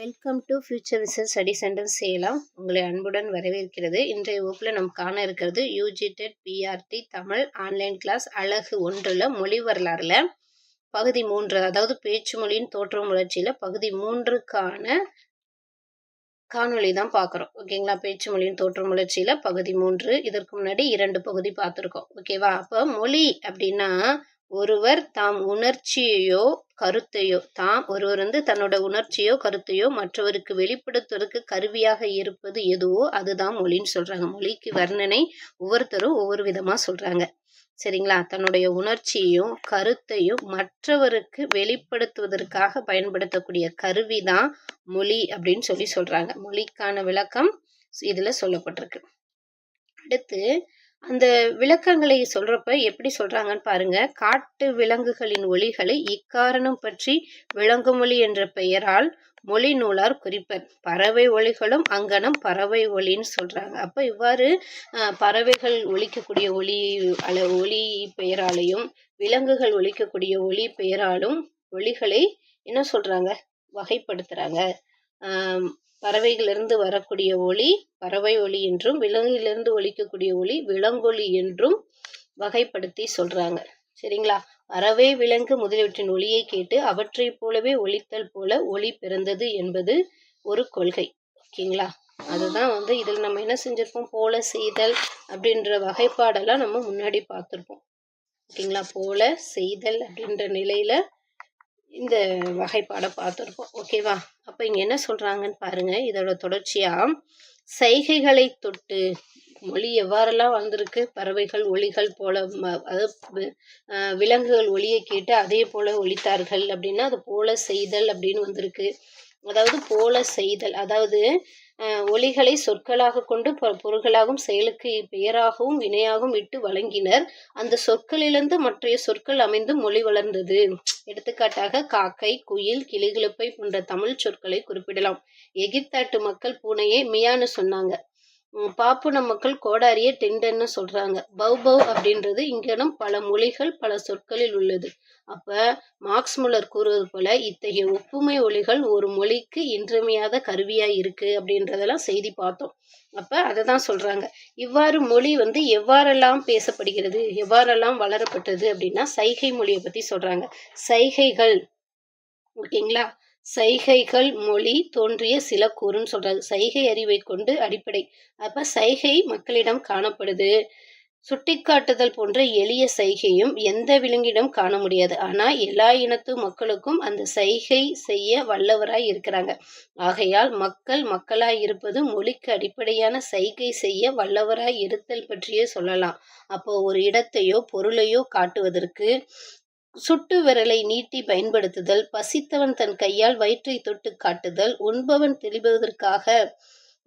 Welcome to future விசஸ் study centre Salem. உங்களை அன்புடன் வரவேற்கிறது. இன்றைய வகுப்பில் நம்ம காண இருக்கிறது யூஜிடெட் பிஆர்டி தமிழ் ஆன்லைன் கிளாஸ் அழகு 1 மொழி வரலாறுல பகுதி 3, அதாவது பேச்சு மொழியின் தோற்றம் வளர்ச்சியில் பகுதி 3க்கான காணொளி தான் பார்க்குறோம். ஓகேங்களா? பேச்சு மொழியின் தோற்றம் வளர்ச்சியில் பகுதி 3. இதற்கு முன்னாடி 2 பகுதி பார்த்துருக்கோம். ஓகேவா? அப்போ மொழி அப்படின்னா ஒருவர் தாம் உணர்ச்சியோ கருத்தையோ ஒருவர் தன்னோட உணர்ச்சியோ கருத்தையோ மற்றவருக்கு வெளிப்படுத்துவதற்கு கருவியாக இருப்பது எதுவோ அதுதான் மொழின்னு சொல்றாங்க. மொழிக்கு வர்ணனை ஒவ்வொருத்தரும் ஒவ்வொரு விதமா சொல்றாங்க. சரிங்களா? தன்னுடைய உணர்ச்சியையும் கருத்தையும் மற்றவருக்கு வெளிப்படுத்துவதற்காக பயன்படுத்தக்கூடிய கருவி தான் மொழி அப்படின்னு சொல்றாங்க. மொழிக்கான விளக்கம் இதுல சொல்லப்பட்டிருக்கு. அடுத்து அந்த விளக்கங்களை சொல்றப்ப எப்படி சொல்றாங்கன்னு பாருங்க. காட்டு விலங்குகளின் ஒலிகளை இக்காரணம் பற்றி விலங்குமொழி என்ற பெயரால் மொழி நூலார் குறிப்பர். பறவை ஒலிகளும் அங்கனம் பறவை ஒலின்னு சொல்றாங்க. அப்ப இவ்வாறு பறவைகள் ஒலிக்கக்கூடிய ஒலி பெயராலையும் விலங்குகள் ஒலிக்கக்கூடிய ஒலி பெயராலும் ஒலிகளை என்ன சொல்றாங்க, வகைப்படுத்துறாங்க. பறவைகளிலிருந்து வரக்கூடிய ஒலி பறவை ஒலி என்றும் விலங்கிலிருந்து ஒலிக்கக்கூடிய ஒலி விலங்கொலி என்றும் வகைப்படுத்தி சொல்றாங்க. சரிங்களா? பறவை விலங்கு முதலியவற்றின் ஒலியை கேட்டு அவற்றை போலவே ஒலித்தல் போல ஒலி பிறந்தது என்பது ஒரு கொள்கை. ஓகேங்களா? அதுதான் இதில் நம்ம என்ன செஞ்சிருப்போம், போல செய்தல் அப்படின்ற வகைப்பாடெல்லாம் நம்ம முன்னாடி பார்த்துருப்போம். ஓகேங்களா? போல செய்தல் அப்படின்ற நிலையில இந்த வகைப்பாடை பார்த்துருப்போம். ஓகேவா? அப்போ இங்கே என்ன சொல்கிறாங்கன்னு பாருங்க. இதோட தொடர்ச்சியா சைகைகளை தொட்டு மொழி எவ்வாறெல்லாம் வந்திருக்கு, பறவைகள் ஒலிகள் போல, அதாவது விலங்குகள் ஒலியை கேட்டு அதே போல ஒலித்தார்கள் அப்படின்னா அது போல செய்தல் அப்படின்னு வந்திருக்கு. அதாவது போல செய்தல், அதாவது ஒலிகளை சொற்களாக கொண்டு பொருள்களாகவும் செயலுக்கு பெயராகவும் வினையாகவும் இட்டு வழங்கினர். அந்த சொற்களிலிருந்து மற்றைய சொற்கள் அமைந்து மொழி வளர்ந்தது. எடுத்துக்காட்டாக காக்கை, குயில், கிளிகிழப்பை போன்ற தமிழ் சொற்களை குறிப்பிடலாம். எகிப்தாட்டு மக்கள் பூனையை மியான்னு சொன்னாங்க. பாப்புன மக்கள் கோடாரிய டெண்டன்னு சொல்றாங்க. பவ் அப்படின்றது இங்கனம் பல மொழிகள் பல சொற்களில் உள்ளது. அப்ப மார்க்ஸ் முல்லர் கூறுவது போல இத்தகைய ஒப்புமை ஒலிகள் ஒரு மொழிக்கு இன்றியமையாத கருவியா இருக்கு அப்படின்றதெல்லாம் செய்தி பார்த்தோம். அப்ப அதை தான் சொல்றாங்க. இவ்வாறு மொழி எவ்வாறெல்லாம் பேசப்படுகிறது, எவ்வாறெல்லாம் வளரப்பட்டது அப்படின்னா சைகை மொழியை பத்தி சொல்றாங்க. சைகைகள், ஓகேங்களா? சைகைகள் மொழி தோன்றிய சில கூறுன்னு சொல்றாங்க. சைகை அறிவை கொண்டு அடிப்படை. அப்ப சைகை மக்களிடம் காணப்படுது. சுட்டிக்காட்டுதல் போன்ற எளிய சைகையும் எந்த விலங்கிடம் காண முடியாது. ஆனா எல்லா இனத்து மக்களுக்கும் அந்த சைகை செய்ய வல்லவராய் இருக்கிறாங்க. ஆகையால் மக்களாய் இருப்பது மொழிக்கு அடிப்படையான சைகை செய்ய வல்லவராய் இருத்தல் பற்றியே சொல்லலாம். அப்போ ஒரு இடத்தையோ பொருளையோ காட்டுவதற்கு சுட்டு விரலை நீட்டி பயன்படுத்துதல், பசித்தவன் தன் கையால் வயிற்றை தொட்டு காட்டுதல்,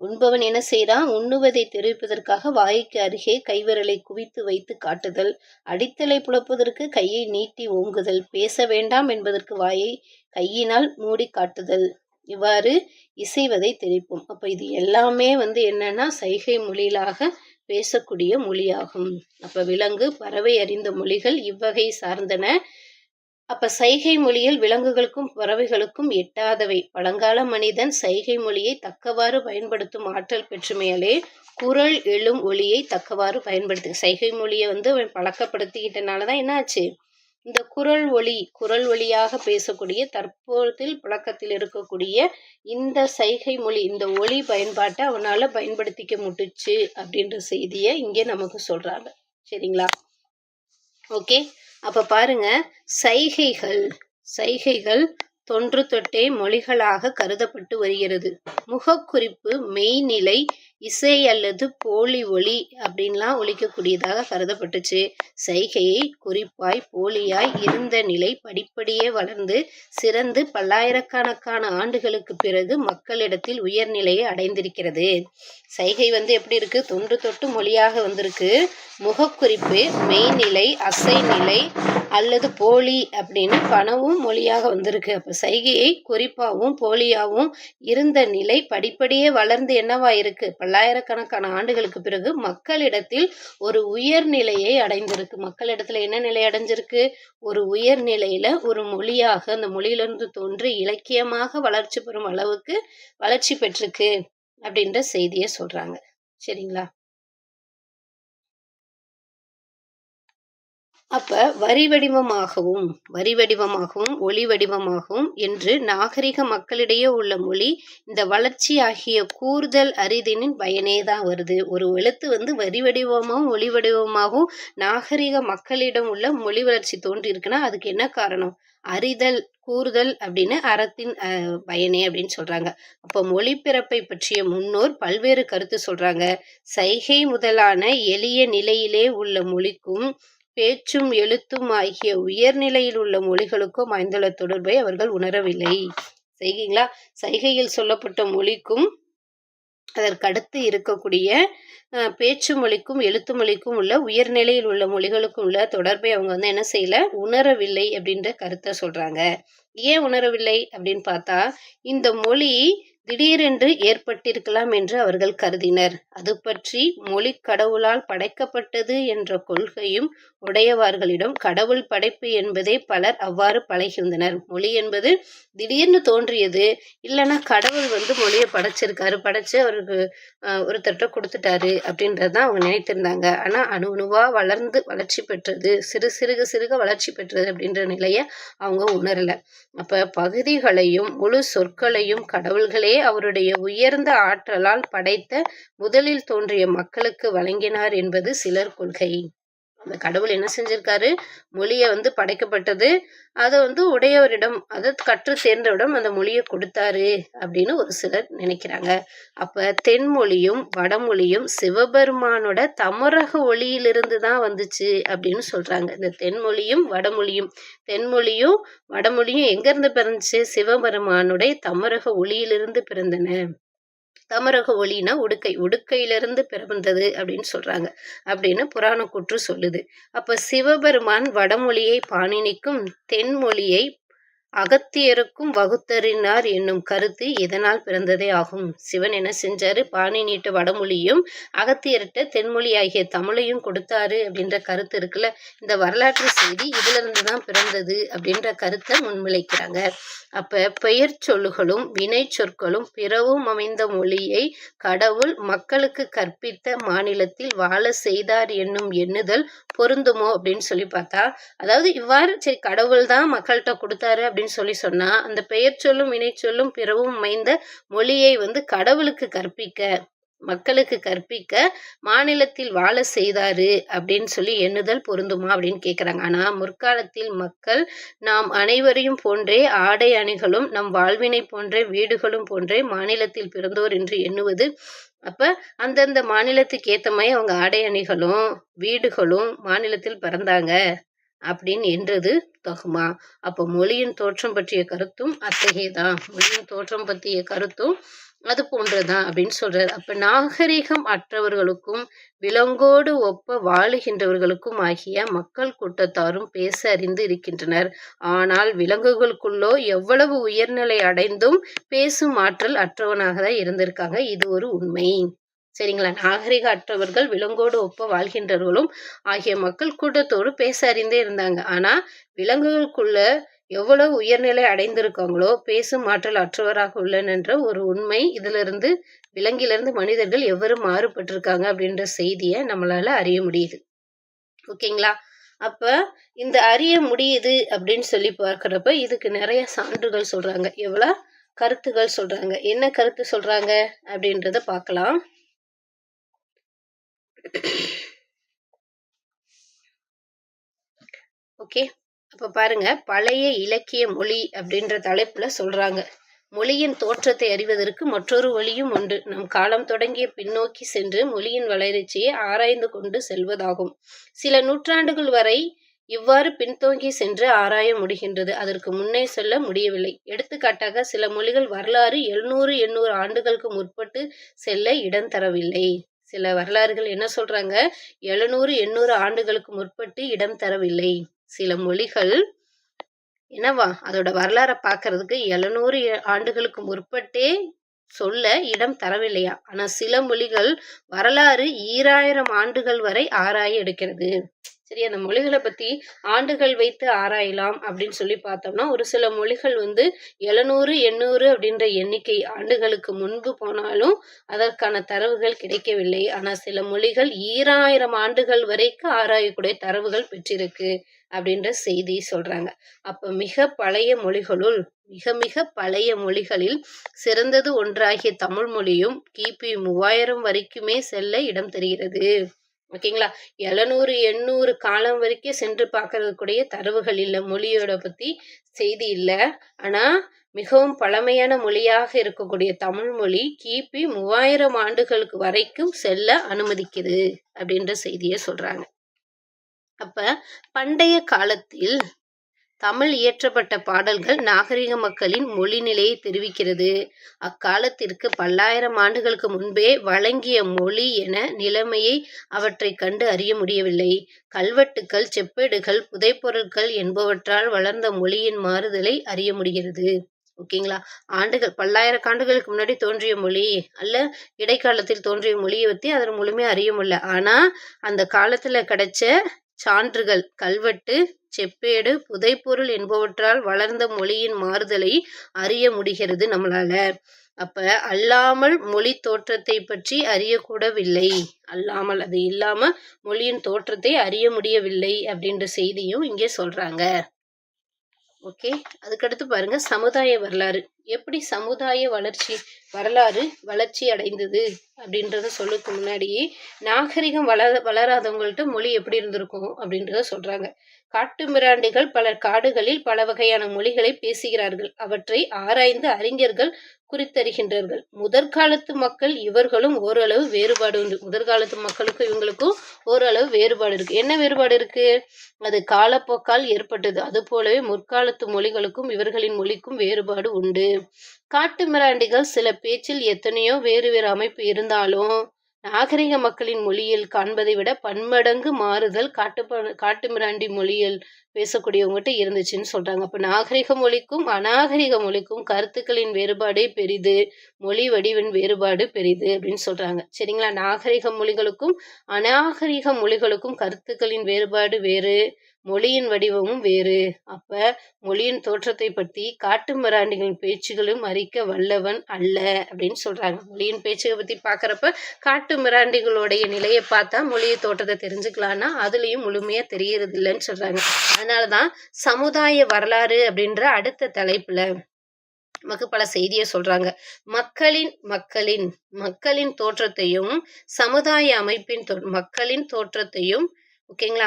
உண்பவன் என்ன செய்யறான், உண்ணுவதை தெரிவிப்பதற்காக வாய்க்கு அருகே கைவிரலை குவித்து வைத்து காட்டுதல், அடித்தலை புலப்பதற்கு கையை நீட்டி ஓங்குதல், பேச வேண்டாம் என்பதற்கு வாயை கையினால் மூடி காட்டுதல், இவ்வாறு இசைவதை தெரிவிப்போம். அப்ப இது எல்லாமே என்னன்னா சைகை மொழியிலாக பேசக்கூடிய மொழியாகும். அப்ப விலங்கு பறவை அறிந்த மொழிகள் இவ்வகை சார்ந்தன. அப்ப சைகை மொழியில் விலங்குகளுக்கும் பறவைகளுக்கும் எட்டாதவை. பழங்கால மனிதன் சைகை மொழியை தக்கவாறு பயன்படுத்தும் ஆற்றல் பெற்றுமையாலே குரல் எழும் ஒலியை தக்கவாறு பயன்படுத்து. சைகை மொழியை பழக்கப்படுத்திக்கிட்டனாலதான் என்ன ஆச்சு, இந்த குரல் ஒலியாக பேசக்கூடிய தற்போதில் பழக்கத்தில் இருக்கக்கூடிய இந்த சைகை மொழி, இந்த ஒலி பயன்பாட்டை அவனால பயன்படுத்திக்க முட்டுச்சு அப்படின்ற செய்தியை இங்கே நமக்கு சொல்றாங்க. சரிங்களா? ஓகே. அப்ப பாருங்க, சைகைகள் தொன்று தொட்டே மொழிகளாக கருதப்பட்டு வருகிறது. முகக்குறிப்பு மெய்நிலை இசை அல்லது போலி ஒலி அப்படின்லாம் ஒலிக்கக்கூடியதாக கருதப்பட்டுச்சு. சைகையை குறிப்பாய் போலியாய் இருந்த நிலை படிப்படியே வளர்ந்து சிறந்து பல்லாயிரக்கணக்கான ஆண்டுகளுக்கு பிறகு மக்களிடத்தில் உயர்நிலையை அடைந்திருக்கிறது. சைகை எப்படி இருக்கு, தொன்று தொட்டு மொழியாக வந்திருக்கு. முகக்குறிப்பு மெய்நிலை அசை நிலை அல்லது போலி அப்படின்னு பணவும் மொழியாக வந்திருக்கு. அப்ப சைகையை குறிப்பாகவும் போலியாகவும் இருந்த நிலை படிப்படியே வளர்ந்து என்னவா இருக்கு, பல்லாயிரக்கணக்கான ஆண்டுகளுக்கு பிறகு மக்களிடத்தில் ஒரு உயர்நிலையை அடைந்திருக்கு. மக்களிடத்துல என்ன நிலை அடைஞ்சிருக்கு? ஒரு உயர்நிலையில ஒரு மொழியாக அந்த மொழியிலிருந்து தோன்றி இலக்கியமாக வளர்ச்சி பெறும் அளவுக்கு வளர்ச்சி பெற்றிருக்கு அப்படின்ற செய்தியை சொல்றாங்க. சரிங்களா? அப்ப வரி வடிவமாகவும் ஒளி வடிவமாகவும் என்று நாகரிக மக்களிடையே உள்ள மொழி இந்த வளர்ச்சி ஆகிய கூறுதல் அறிதினின் பயனே தான் வருது. ஒரு எழுத்து வரி வடிவமாகவும் ஒளி வடிவமாகவும் நாகரிக மக்களிடம் உள்ள மொழி வளர்ச்சி தோன்றி இருக்குன்னா அதுக்கு என்ன காரணம்? அறிதல் கூறுதல் அப்படின்னு அறத்தின் பயனே அப்படின்னு சொல்றாங்க. அப்ப மொழிபிறப்பை பற்றிய முன்னோர் பல்வேறு கருத்து சொல்றாங்க. சைகை முதலான எளிய நிலையிலே உள்ள மொழிக்கும் பேச்சும் எழுத்தும் ஆகிய உயர்நிலையில் உள்ள மொழிகளுக்கும் அமைந்துள்ள தொடர்பை அவர்கள் உணரவில்லை. செய்கீங்களா? சைகையில் சொல்லப்பட்ட மொழிக்கும் அதற்கடுத்து இருக்கக்கூடிய பேச்சு மொழிக்கும் எழுத்து மொழிக்கும் உள்ள உயர்நிலையில் உள்ள மொழிகளுக்கும் உள்ள தொடர்பை அவங்க என்ன செய்யல, உணரவில்லை அப்படின்ற கருத்தை சொல்றாங்க. ஏன் உணரவில்லை அப்படின்னு பார்த்தா, இந்த மொழி திடீரென்று ஏற்பட்டிருக்கலாம் என்று அவர்கள் கருதினர். அது பற்றி மொழி கடவுளால் படைக்கப்பட்டது என்ற கொள்கையும் உடையவர்களிடம் கடவுள் படைப்பு என்பதே பலர் அவ்வாறு பழகியிருந்தனர். மொழி என்பது திடீர்னு தோன்றியது, இல்லைன்னா கடவுள் மொழியை படைச்சிருக்காரு, படைச்சு அவருக்கு ஒருத்தர்கிட்ட கொடுத்துட்டாரு அப்படின்றதான் அவங்க நினைத்திருந்தாங்க. ஆனா அணு அணுவா வளர்ந்து வளர்ச்சி பெற்றது, சிறுக வளர்ச்சி பெற்றது அப்படின்ற நிலையை அவங்க உணரல. அப்ப பகுதிகளையும் முழு சொற்களையும் கடவுள்களே அவருடைய உயர்ந்த ஆற்றலால் படைத்த முதலில் தோன்றிய மக்களுக்கு வழங்கினார் என்பது சிலர் கொள்கை. அந்த கடவுள் என்ன செஞ்சிருக்காரு, மொழியை படைக்கப்பட்டது, அதை உடையவரிடம், அதை கற்று தேர்ந்தவரிடம் அந்த மொழியை கொடுத்தாரு அப்படின்னு ஒரு சிலர் நினைக்கிறாங்க. அப்ப தென்மொழியும் வடமொழியும் சிவபெருமானோட தமரக ஒளியிலிருந்து தான் வந்துச்சு அப்படின்னு சொல்றாங்க. இந்த தென்மொழியும் வடமொழியும் எங்க இருந்து பிறந்துச்சு? சிவபெருமானுடைய தமரக ஒளியிலிருந்து பிறந்தன. தமரக ஒளினா உடுக்கையிலிருந்து பிறந்தது அப்படின்னு சொல்றாங்க அப்படின்னு புராண கூற்று சொல்லுது. அப்ப சிவபெருமான் வடமொழியை பாணினிக்கும் தென்மொழியை அகத்தியருக்கும் வகுத்தறினார் என்னும் கருத்து இதனால் பிறந்ததே ஆகும். சிவன் என்ன செஞ்சாரு, பாணினிட்ட வடமொழியும் அகத்தியர்கிட்ட தென்மொழி ஆகிய தமிழையும் கொடுத்தாரு அப்படின்ற கருத்து இருக்குல்ல, இந்த வரலாற்று செய்தி இதுல இருந்துதான் பிறந்தது அப்படின்ற கருத்தை முன்வைக்கிறாங்க. அப்ப பெயர் சொல்லுகளும் வினை சொற்களும் பிறவும் அமைந்த மொழியை கடவுள் மக்களுக்கு கற்பித்த மாநிலத்தில் வாழ செய்தார் என்னும் எண்ணுதல் பொருந்துமோ அப்படின்னு சொல்லி பார்த்தா, அதாவது இவ்வாறு சரி கடவுள் தான் மக்கள்கிட்ட கொடுத்தாரு அப்படின்னு சொல்லி சொன்னா, அந்த பெயர் சொல்லும் வினை சொல்லும் பிறவும் அமைந்த மொழியை கடவுளுக்கு கற்பிக்க, மக்களுக்கு கற்பிக்க மாநிலத்தில் வாழ செய்தாரு அப்படின்னு சொல்லி எண்ணுதல் பொருந்துமா அப்படின்னு கேட்குறாங்க. ஆனா முற்காலத்தில் மக்கள் நாம் அனைவரையும் போன்றே ஆடை அணிகளும் நம் வாழ்வினை போன்றே வீடுகளும் போன்றே மாநிலத்தில் பிறந்தோர் என்று எண்ணுவது, அப்ப அந்தந்த மாநிலத்துக்கு ஏத்த மாதிரி அவங்க ஆடை அணிகளும் வீடுகளும் மாநிலத்தில் பிறந்தாங்க அப்படின்னு என்றது தகுமா? அப்ப மொழியின் தோற்றம் பற்றிய கருத்தும் அத்தகையதான், மொழியின் தோற்றம் பற்றிய கருத்தும் அது போன்றதான் அப்படின்னு சொல்றாரு. அப்ப நாகரிகம் அற்றவர்களுக்கும் விலங்கோடு ஒப்ப வாழுகின்றவர்களுக்கும் ஆகிய மக்கள் கூட்டத்தாரும் பேச அறிந்து இருக்கின்றனர். ஆனால் விலங்குகளுக்குள்ளோ எவ்வளவு உயர்நிலை அடைந்தும் பேசும் ஆற்றல் அற்றவனாக தான் இருந்திருக்காங்க. இது ஒரு உண்மை. சரிங்களா? நாகரிக அற்றவர்கள் விலங்கோடு ஒப்ப வாழ்கின்றவர்களும் ஆகிய மக்கள் கூட்டத்தோடு பேச அறிந்தே இருந்தாங்க. ஆனா விலங்குகளுக்குள்ள எவ்வளவு உயர்நிலை அடைந்திருக்காங்களோ பேசும் ஆற்றல் அற்றவராக உள்ளன ஒரு உண்மை இதிலிருந்து, விலங்கிலிருந்து மனிதர்கள் எவ்வளவு மாறுபட்டிருக்காங்க அப்படின்ற செய்தியை நம்மளால அறிய முடியுது. ஓகேங்களா? அப்ப இந்த அறிய முடியுது அப்படின்னு சொல்லி பார்க்கிறப்ப இதுக்கு நிறைய சான்றுகள் சொல்றாங்க, எவ்வளவு கருத்துகள் சொல்றாங்க. என்ன கருத்து சொல்றாங்க அப்படின்றத பார்க்கலாம். ஓகே, அப்ப பாருங்க, பழைய இலக்கிய மொழி அப்படின்ற தலைப்புல சொல்றாங்க, மொழியின் தோற்றத்தை அறிவதற்கு மற்றொரு வழியும் உண்டு. நம் காலம் தொடங்கிய பின்னோக்கி சென்று மொழியின் வளர்ச்சியை ஆராய்ந்து கொண்டு செல்வதாகும். சில நூற்றாண்டுகள் வரை இவ்வாறு பின்தோங்கி சென்று ஆராய முடிகின்றது, அதற்கு முன்னே செல்ல முடியவில்லை. எடுத்துக்காட்டாக சில மொழிகள் வரலாறு 700 ஆண்டுகளுக்கு முற்பட்டு செல்ல இடம் தரவில்லை. சில வரலாறுகள் என்ன சொல்றாங்க, 700 ஆண்டுகளுக்கு முற்பட்டு இடம் தரவில்லை. சில மொழிகள் என்னவா அதோட வரலாறை பார்க்கறதுக்கு 700 ஆண்டுகளுக்கு முற்பட்டே சொல்ல இடம் தரவில்லையா. ஆனா சில மொழிகள் வரலாறு 2000 ஆண்டுகள் வரை ஆராய எடுக்கிறது. சரி, அந்த மொழிகளை பத்தி ஆண்டுகள் வைத்து ஆராயலாம் அப்படின்னு சொல்லி பார்த்தோம்னா, ஒரு சில மொழிகள் 700 800 அப்படின்ற எண்ணிக்கை ஆண்டுகளுக்கு முன்பு போனாலும் அதற்கான தரவுகள் கிடைக்கவில்லை. ஆனா சில மொழிகள் 2000 ஆண்டுகள் வரைக்கும் ஆராயக்கூடிய தரவுகள் பெற்றிருக்கு அப்படின்ற செய்தி சொல்றாங்க. அப்ப மிக பழைய மொழிகளுள் மிக மிக பழைய மொழிகளில் சிறந்தது ஒன்றாகிய தமிழ் மொழியும் கிபி 3000 வரைக்குமே செல்ல இடம் தருகிறது. ஓகேங்களா. 700 800 காலம் வரைக்கும் சென்று பார்க்கறதுக்குடைய தரவுகள் இல்லை, மொழியோட பத்தி செய்தி இல்லை. ஆனா மிகவும் பழமையான மொழியாக இருக்கக்கூடிய தமிழ் மொழி கிபி 3000 ஆண்டுகளுக்கு வரைக்கும் செல்ல அனுமதிக்குது அப்படின்ற செய்தியை சொல்றாங்க. அப்ப பண்டைய காலத்தில் தமிழ் இயற்றப்பட்ட பாடல்கள் நாகரிக மக்களின் மொழி நிலையை தெரிவிக்கிறது. அக்காலத்திற்கு பல்லாயிரம் ஆண்டுகளுக்கு முன்பே வழங்கிய மொழி என நிலைமையை அவற்றை கண்டு அறிய முடியவில்லை. கல்வெட்டுக்கள், செப்பேடுகள், புதைப்பொருட்கள் என்பவற்றால் வளர்ந்த மொழியின் மாறுதலை அறிய முடிகிறது. ஓகேங்களா. பல்லாயிரம் ஆண்டுகளுக்கு முன்னாடி தோன்றிய மொழி அல்ல இடைக்காலத்தில் தோன்றிய மொழியை பற்றி அதில் முழுமையாக அறிய முடியல. ஆனா அந்த காலத்துல கிடைச்ச சான்றுகள், கல்வெட்டு, செப்பேடு, புதைப்பொருள் என்பவற்றால் வளர்ந்த மொழியின் மாறுதலை அறிய முடிகிறது நம்மளால. அப்ப அல்லாமல் மொழி தோற்றத்தை பற்றி அறியக்கூடவில்லை. அல்லாமல், அது இல்லாம மொழியின் தோற்றத்தை அறிய முடியவில்லை அப்படின்ற செய்தியும் இங்கே சொல்றாங்க. ஓகே. அதுக்கடுத்து பாருங்க, சமுதாய வரலாறு. எப்படி சமுதாய வரலாறு வளர்ச்சி அடைந்தது அப்படின்றத சொல்லுக்கு முன்னாடி நாகரிகம் வளராதவங்கள்ட்ட மொழி எப்படி இருந்திருக்கும் அப்படின்றத சொல்றாங்க. காட்டு மிராண்டிகள் பலர் காடுகளில் பல வகையான மொழிகளை பேசுகிறார்கள். அவற்றை ஆராய்ந்து அறிஞர்கள் குறித்தறிகின்றார்கள். முதற்காலத்து மக்கள் இவர்களும் ஓரளவு வேறுபாடு உண்டு. முதற்காலத்து மக்களுக்கும் இவங்களுக்கும் ஓரளவு வேறுபாடு இருக்கு. என்ன வேறுபாடு இருக்கு? அது காலப்போக்கால் ஏற்பட்டது. அது போலவே முற்காலத்து மொழிகளுக்கும் இவர்களின் மொழிக்கும் வேறுபாடு உண்டு. காட்டு மிராண்டிகள் சில பேச்சில் எத்தனையோ வேறு வேறு அமைப்பு இருந்தாலும் நாகரிக மக்களின் மொழியில் காண்பதை விட பன்மடங்கு மாறுதல் காட்டு மிராண்டி மொழியில் பேசக்கூடியவங்ககிட்ட இருந்துச்சுன்னு சொல்றாங்க. அப்ப நாகரிக மொழிக்கும் அநாகரிக மொழிக்கும் கருத்துக்களின் வேறுபாடே பெரிது, மொழி வடிவின் வேறுபாடு பெரிது அப்படின்னு சொல்றாங்க. சரிங்களா. நாகரிக மொழிகளுக்கும் அநாகரிக மொழிகளுக்கும் கருத்துக்களின் வேறுபாடு வேறு, மொழியின் வடிவமும் வேறு. அப்ப மொழியின் தோற்றத்தை பற்றி காட்டு மிராண்டிகளின் பேச்சுகளும் அறிக்க வல்லவன் அல்ல அப்படின்னு சொல்றாங்க. மொழியின் பேச்சுகளை பத்தி பாக்குறப்ப காட்டு மிராண்டிகளுடைய நிலையை பார்த்தா மொழியை தோற்றத்தை தெரிஞ்சுக்கலாம்னா அதுலயும் முழுமையா தெரியறது இல்லைன்னு சொல்றாங்க. அதனாலதான் சமுதாய வரலாறு அப்படின்ற அடுத்த தலைப்புல நமக்கு பல செய்தியை சொல்றாங்க. மக்களின் தோற்றத்தையும் சமுதாய அமைப்பின் மக்களின் தோற்றத்தையும் ஓகேங்களா.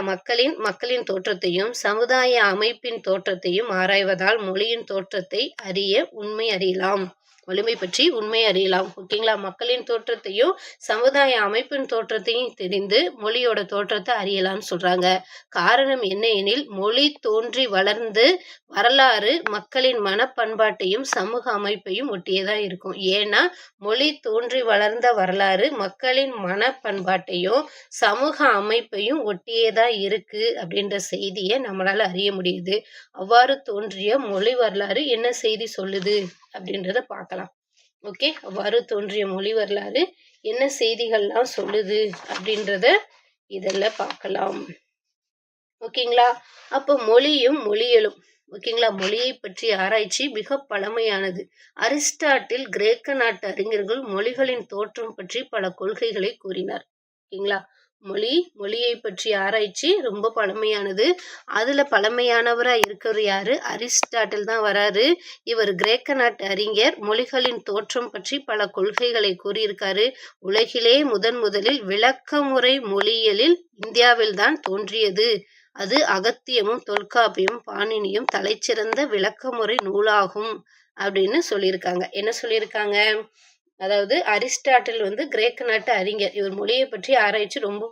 மக்களின் தோற்றத்தையும் சமுதாய அமைப்பின் தோற்றத்தையும் ஆராய்வதால் மொழியின் தோற்றத்தை அறிய உண்மை அறியலாம். வலிமை பற்றி உண்மை அறியலாம். ஓகேங்களா. மக்களின் தோற்றத்தையும் சமுதாய அமைப்பின் தோற்றத்தையும் தெரிந்து மொழியோட தோற்றத்தை அறியலாம்னு சொல்றாங்க. காரணம் என்ன எனில், மொழி தோன்றி வளர்ந்து வரலாறு மக்களின் மனப்பண்பாட்டையும் சமூக அமைப்பையும் ஒட்டியதா இருக்கும். ஏன்னா மொழி தோன்றி வளர்ந்த வரலாறு மக்களின் மனப்பண்பாட்டையும் சமூக அமைப்பையும் ஒட்டியதா இருக்கு அப்படின்ற செய்தியை நம்மளால அறிய முடியுது. அவ்வாறு தோன்றிய மொழி வரலாறு என்ன செய்தி சொல்லுது அப்படின்றத பார்க்கலாம். ஓகே. அவ்வாறு தோன்றிய மொழி வரலாறு என்ன செய்திகள்லாம் சொல்லுது அப்படின்றத இதெல்லாம் பார்க்கலாம். ஓகேங்களா. அப்போ மொழியும் மொழியலும் ஓகேங்களா. மொழியை பற்றிய ஆராய்ச்சி மிக பழமையானது. அரிஸ்டாட்டில் கிரேக்க நாட்டு அறிஞர்கள் மொழிகளின் தோற்றம் பற்றி பல கொள்கைகளை கூறினார். ஓகேங்களா. மொழியை பற்றிய ஆராய்ச்சி ரொம்ப பழமையானது. அதுல பழமையானவரா இருக்கிறவர் யாரு? அரிஸ்டாட்டில் தான் வராரு. இவர் கிரேக்க நாட்டு அறிஞர். மொழிகளின் தோற்றம் பற்றி பல கொள்கைகளை கூறியிருக்காரு. உலகிலே முதலில் விளக்கமுறை மொழியியலில் இந்தியாவில் தான் தோன்றியது. அது அகத்தியமும் தொல்காப்பியமும் பாணினியும் தலைச்சிறந்த விளக்கமுறை நூலாகும் அப்படின்னு சொல்லியிருக்காங்க. என்ன சொல்லியிருக்காங்க? அதாவது அரிஸ்டாட்டில் கிரேக்க நாட்டு அறிஞர். இவர் மொழியை பற்றி ஆராய்ச்சி ரொம்ப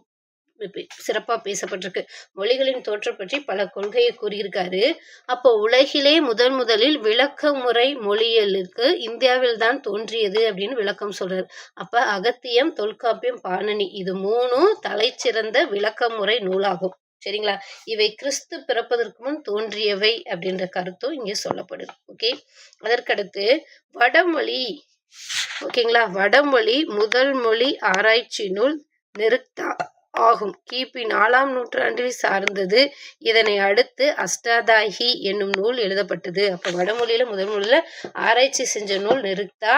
சிறப்பா பேசப்பட்டிருக்கு. மொழிகளின் தோற்றம் பற்றி பல கொள்கையை கூறியிருக்காரு. அப்போ உலகிலே முதலில் விளக்கமுறை மொழியியலுக்கு இந்தியாவில் தான் தோன்றியது அப்படின்னு விளக்கம் சொல்றாரு. அப்ப அகத்தியம், தொல்காப்பியம், பாணினி இது 3 தலைச்சிறந்த விளக்கமுறை நூலாகும். சரிங்களா? இவை கிறிஸ்து பிறப்பதற்கு முன் தோன்றியவை அப்படின்ற கருத்தும் இங்கே சொல்லப்படுது. ஓகே, அதற்கடுத்து வடமொழி. ஓகேங்களா, வடமொழி முதல் மொழி ஆராய்ச்சி நூல் நிருக்தா ஆகும். கிபி 4ஆம் நூற்றாண்டில் சார்ந்தது. இதனை அடுத்து அஷ்டாதாயி என்னும் நூல் எழுதப்பட்டது. அப்ப வடமொழியில முதல் மொழியில ஆராய்ச்சி செஞ்ச நூல் நிருக்தா,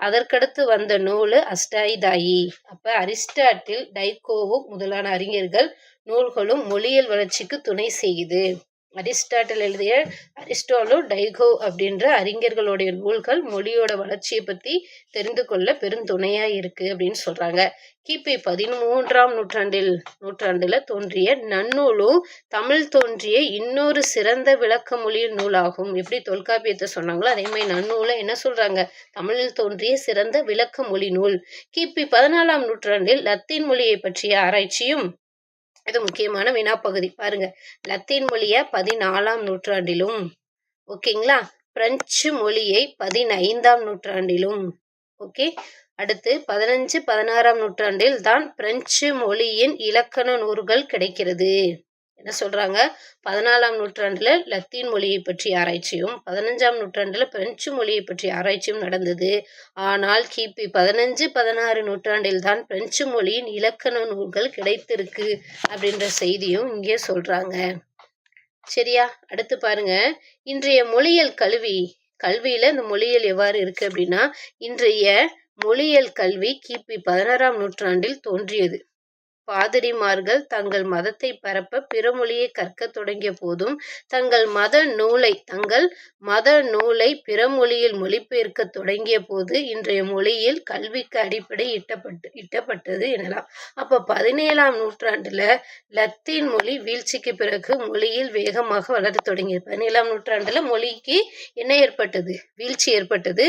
அதற்கடுத்து வந்த நூல் அஷ்டாதாயி. அப்ப அரிஸ்டாட்டில், டைக்கோவு முதலான அறிஞர்கள் நூல்களும் மொழியியல் வளர்ச்சிக்கு துணை செய்யுது. அரிஸ்டாட்டில் எழுதிய அரிஸ்டாலோ, டைகோ அப்படின்ற அறிஞர்களுடைய நூல்கள் மொழியோட வளர்ச்சியை பத்தி தெரிந்து கொள்ள பெருந்துணையா இருக்கு அப்படின்னு சொல்றாங்க. கிபி 13ஆம் நூற்றாண்டுல தோன்றிய நன்னூலும் தமிழ் தோன்றிய இன்னொரு சிறந்த விளக்க மொழியின் நூலாகும். எப்படி தொல்காப்பியத்தை சொன்னாங்களோ அதே மாதிரி நன்னூலை என்ன சொல்றாங்க, தமிழில் தோன்றிய சிறந்த விளக்க மொழி நூல். கிபி 14ஆம் நூற்றாண்டில் லத்தீன் மொழியை பற்றிய ஆராய்ச்சியும், இது முக்கியமான வினாப்பகுதி பாருங்க, லத்தீன் மொழிய 14ஆம் நூற்றாண்டிலும், ஓகேங்களா, பிரெஞ்சு மொழியை 15ஆம் நூற்றாண்டிலும். ஓகே, அடுத்து 15, 16ஆம் நூற்றாண்டில் தான் பிரெஞ்சு மொழியின் இலக்கண நூல்கள் கிடைக்கிறது. என்ன சொல்றாங்க, 14ஆம் நூற்றாண்டுல லத்தீன் மொழியை பற்றி ஆராய்ச்சியும் 15ஆம் நூற்றாண்டுல பிரெஞ்சு மொழியை பற்றி ஆராய்ச்சியும் நடந்தது. ஆனால் கிபி 15, 16 நூற்றாண்டில் தான் பிரெஞ்சு மொழியின் இலக்கண நூல்கள் கிடைத்திருக்கு அப்படின்ற செய்தியும் இங்கே சொல்றாங்க. சரியா? அடுத்து பாருங்க, இன்றைய மொழியியல் கல்வியில இந்த மொழியியல் எவ்வாறு இருக்கு அப்படின்னா, இன்றைய மொழியியல் கல்வி கிபி 16ஆம் நூற்றாண்டில் தோன்றியது. பாதிரிமார்கள் தங்கள் மதத்தை பரப்ப பிற மொழியை கற்க தொடங்கிய போதும் தங்கள் மத நூலை பிற மொழியில் மொழிபெயர்க்க தொடங்கிய போது இன்றைய மொழியில் கல்விக்கு அடிப்படை இட்டப்பட்டது எனலாம். அப்ப 17ஆம் நூற்றாண்டுல லத்தீன் மொழி வீழ்ச்சிக்கு பிறகு மொழியில் வேகமாக வளர தொடங்கியது. 17ஆம் நூற்றாண்டுல மொழிக்கு என்ன ஏற்பட்டது, வீழ்ச்சி ஏற்பட்டது.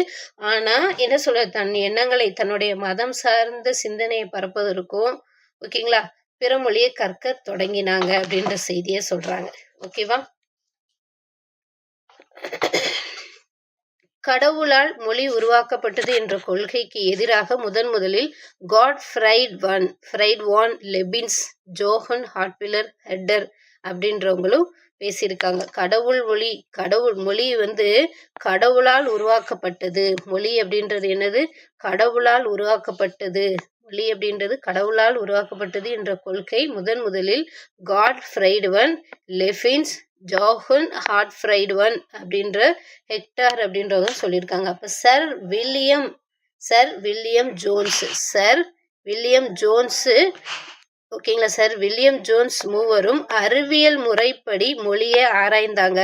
ஆனா என்ன சொல்ல, தன் எண்ணங்களை, தன்னுடைய மதம் சார்ந்த சிந்தனையை பரப்பதற்கும், ஓகேங்களா, பிற மொழியை கற்க தொடங்கினாங்க அப்படின்ற செய்தியை சொல்றாங்க. ஓகேவா? கடவுளால் மொழி உருவாக்கப்பட்டது என்ற கொள்கைக்கு எதிராக முதலில் காட்ஃப்ரைட் வான் லெபின்ஸ், ஜோஹன் ஹாட்விலர் ஹெட்டர் அப்படின்றவங்களும் பேசியிருக்காங்க. மொழி கடவுளால் உருவாக்கப்பட்டது. மொழி அப்படின்றது என்னது, கடவுளால் உருவாக்கப்பட்டது. மொழி அப்படின்றது கடவுளால் உருவாக்கப்பட்டது என்ற கொள்கை முதலில் காட்ஃப்ரைட் வான் லெபின்ஸ், ஜோஹன் ஹாட்ஃப்ரைட் வான் அப்படின்ற ஹெக்டார் அப்படின்றவங்க சொல்லியிருக்காங்க. அப்ப சர் வில்லியம் ஜோன்ஸ் ஓகேங்களா, சர் வில்லியம் ஜோன்ஸ் மூவரும் அறிவியல் முறைப்படி மொழியை ஆராய்ந்தாங்க.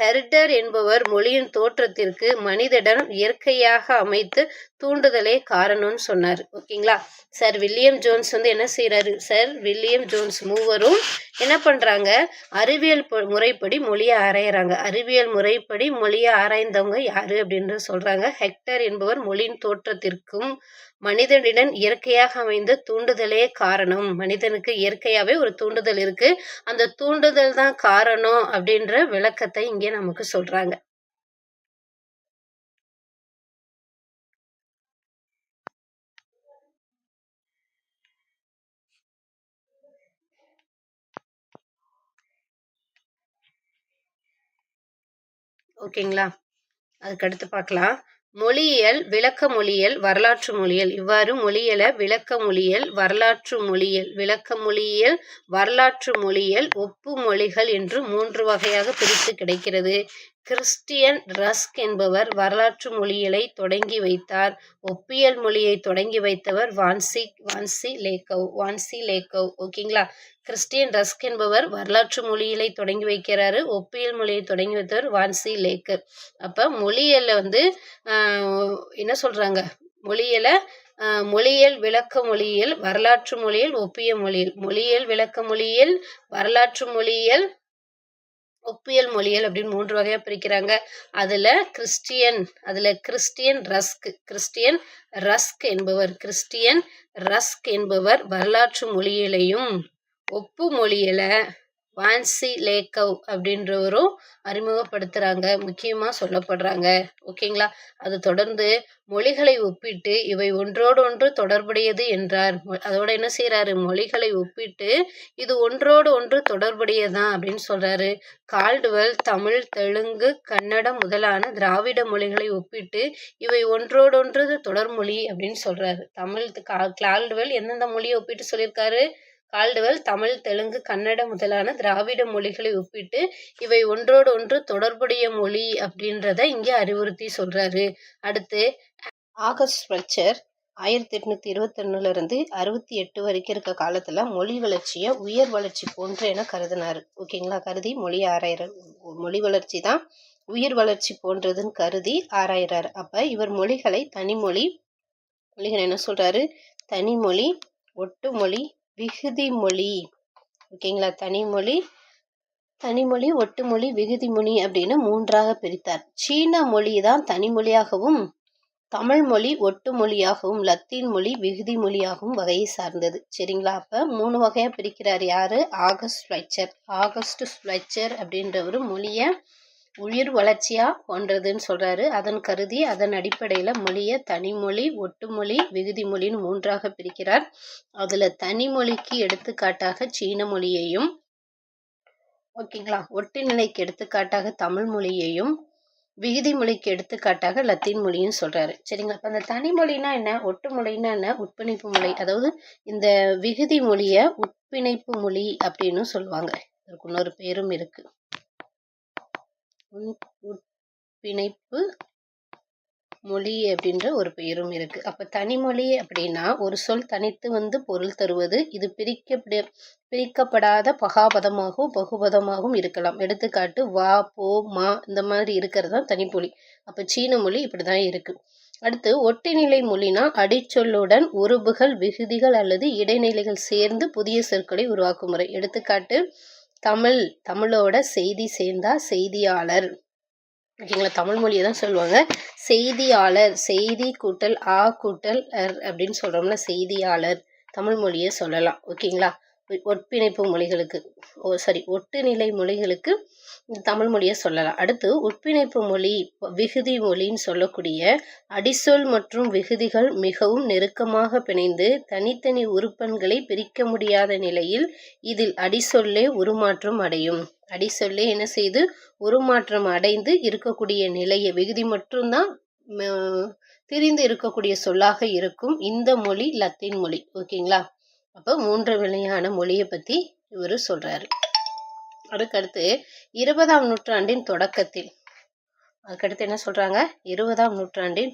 ஹெர்டர் என்பவர் மொழியின் தோற்றத்திற்கு மனிதனிடம் இயற்கையாக அமைத்து தூண்டுதலே காரணம்னு சொன்னார். ஓகேங்களா, சர் வில்லியம் ஜோன்ஸ் என்ன செய்யறாரு, சர் வில்லியம் ஜோன்ஸ் மூவரும் என்ன பண்றாங்க, அறிவியல் முறைப்படி மொழியை ஆராயறாங்க. அறிவியல் முறைப்படி மொழியை ஆராய்ந்தவங்க யாரு அப்படின்னு சொல்றாங்க, ஹெக்டர் என்பவர் மொழியின் தோற்றத்திற்கும் மனிதனிடம் இயற்கையாக அமைந்த தூண்டுதலே காரணம். மனிதனுக்கு இயற்கையாவே ஒரு தூண்டுதல் இருக்கு, அந்த தூண்டுதல் தான் காரணம் அப்படின்ற விளக்கத்தை இங்கே நமக்கு சொல்றாங்க. ஓகேங்களா, அதுக்கடுத்து பார்க்கலாம். மொழியியல், விளக்க மொழியியல், வரலாற்று மொழியியல். இவ்வாறு மொழியியல விளக்க மொழியியல், விளக்க மொழியியல், வரலாற்று மொழியியல், ஒப்பு மொழிகள் என்று 3 வகையாக பிரித்து கிடைக்கிறது. கிறிஸ்டியன் ரஸ்க் என்பவர் வரலாற்று மொழியியலை தொடங்கி வைத்தார். ஒப்பியல் மொழியை தொடங்கி வைத்தவர் வான்சி லேக்கவ். ஓகேங்களா, கிறிஸ்டியன் ரஸ்க் என்பவர் வரலாற்று மொழியியலை தொடங்கி வைக்கிறாரு. ஒப்பியல் மொழியை தொடங்கி வைத்தவர் வான்சி லேக்கர். அப்ப மொழியியல்ல என்ன சொல்றாங்க, மொழியியல், விளக்க மொழியியல், வரலாற்று மொழியியல், ஒப்பிய மொழியியல், விளக்க மொழியியல், வரலாற்று மொழியியல், ஒப்பியல் மொழியியல் அப்படின்னு 3 வகையா பிரிக்கிறாங்க. அதுல கிறிஸ்டியன் ரஸ்க் என்பவர் வரலாற்று மொழியியலையும் ஒப்பு வான்சிலேக்கவ் அப்படின்றவரும் அறிமுகப்படுத்துறாங்க, முக்கியமா சொல்லப்படுறாங்க. ஓகேங்களா? அது தொடர்ந்து மொழிகளை ஒப்பிட்டு இவை ஒன்றோடு ஒன்று தொடர்புடையது என்றார். அதோட என்ன செய்றாரு? மொழிகளை ஒப்பிட்டு இது ஒன்றோடு ஒன்று தொடர்புடையதுதான் அப்படின்னு சொல்றாரு. கால்டுவெல் தமிழ், தெலுங்கு, கன்னடம் முதலான திராவிட மொழிகளை ஒப்பிட்டு இவை ஒன்றோடொன்று தொடர்மொழி அப்படின்னு சொல்றாரு. கால்டுவெல் எந்தெந்த மொழியை ஒப்பிட்டு சொல்லியிருக்காரு? கால்டுவெல் தமிழ், தெலுங்கு, கன்னடம் முதலான திராவிட மொழிகளை ஒப்பிட்டு இவை ஒன்றோடு ஒன்று தொடர்புடைய மொழி அப்படின்றத இங்கே அறிவுறுத்தி சொல்றாரு. அடுத்து ஆகஸ்ட் ஃப்ளெச்சர் 1821 68 வரைக்கும் இருக்க காலத்துல மொழி வளர்ச்சியை உயர் வளர்ச்சி போன்று என கருதினாரு. ஓகேங்களா? கருதி மொழி வளர்ச்சி தான் உயிர் வளர்ச்சி போன்றதுன்னு கருதி ஆராயிறாரு. அப்ப இவர் மொழிகளை மொழிகள் என்ன சொல்றாரு? தனிமொழி, ஒட்டுமொழி, விகுதி மொழி. ஓகேங்களா? தனிமொழி, ஒட்டுமொழி, விகுதி மொழி அப்படின்னு 3ஆக பிரித்தார். சீன மொழி தான் தனிமொழியாகவும், தமிழ் மொழி ஒட்டுமொழியாகவும், லத்தீன் மொழி விகுதி மொழியாகவும் வகையை சார்ந்தது. சரிங்களா? அப்ப 3 வகையா பிரிக்கிறார். யாரு? ஆகஸ்ட் ஃப்ளெச்சர் அப்படின்றவர் மொழிய உயிர் வளர்ச்சியா போன்றதுன்னு சொல்றாரு. அதன் அடிப்படையில மொழிய தனிமொழி, ஒட்டுமொழி, விகுதி மொழின்னு 3ஆக பிரிக்கிறார். அதுல தனிமொழிக்கு எடுத்துக்காட்டாக சீன மொழியையும், ஓகேங்களா, ஒட்டுநிலைக்கு எடுத்துக்காட்டாக தமிழ் மொழியையும், விகுதி மொழிக்கு எடுத்துக்காட்டாக லத்தீன் மொழியும் சொல்றாரு. சரிங்களா? அப்ப அந்த தனிமொழினா என்ன, ஒட்டுமொழினா என்ன, உட்பிணைப்பு மொழி, அதாவது இந்த விகுதி மொழிய உட்பிணைப்பு மொழி அப்படின்னு சொல்லுவாங்க. அதுக்கு இன்னொரு பேரும் இருக்கு, உட்பிணைப்பு மொழி அப்படின்ற ஒரு பெயரும் இருக்கு. அப்ப தனிமொழி அப்படின்னா ஒரு சொல் தனித்து பொருள் தருவது. இது பிரிக்கப்படாத பகாபதமாகவும் பகுபதமாகவும் இருக்கலாம். எடுத்துக்காட்டு வா, போ, மா இந்த மாதிரி இருக்கிறது தான் தனிமொழி. அப்ப சீன மொழி இப்படிதான் இருக்கு. அடுத்து ஒட்டுநிலை மொழினா அடிச்சொல்லுடன் உருபுகள், விகுதிகள் அல்லது இடைநிலைகள் சேர்ந்து புதிய சொற்களை உருவாக்கும் முறை. எடுத்துக்காட்டு தமிழோட செய்தி சேர்ந்தா செய்தியாளர். ஓகேங்களா? தமிழ் மொழியை தான் சொல்லுவாங்க செய்தியாளர். செய்தி கூட்டல் ஆ கூட்டல் அர் அப்படின்னு சொல்றோம்னா செய்தியாளர். தமிழ் மொழியை சொல்லலாம். ஓகேங்களா? ஒட்பிணைப்பு மொழிகளுக்கு ஒட்டுநிலை மொழிகளுக்கு தமிழ் மொழியை சொல்லலாம். அடுத்து உட்பிணைப்பு மொழி, விகுதி மொழின்னு சொல்லக்கூடிய அடிசொல் மற்றும் விகுதிகள் மிகவும் நெருக்கமாக பிணைந்து தனித்தனி உறுப்பெண்களை பிரிக்க முடியாத நிலையில் இதில் அடிசொல்லே உருமாற்றம் அடையும். அடிசொல்லே என்ன செய்து உருமாற்றம் அடைந்து இருக்கக்கூடிய நிலையை, விகுதி மட்டும்தான் திரிந்து இருக்கக்கூடிய சொல்லாக இருக்கும் இந்த மொழி லத்தீன் மொழி. ஓகேங்களா? அப்போ 3 வகையான மொழியை பத்தி இவரு சொல்றாரு. அதுக்கடுத்து 20ஆம் நூற்றாண்டின் தொடக்கத்தில், என்ன சொல்றாங்க? 20ஆம் நூற்றாண்டின்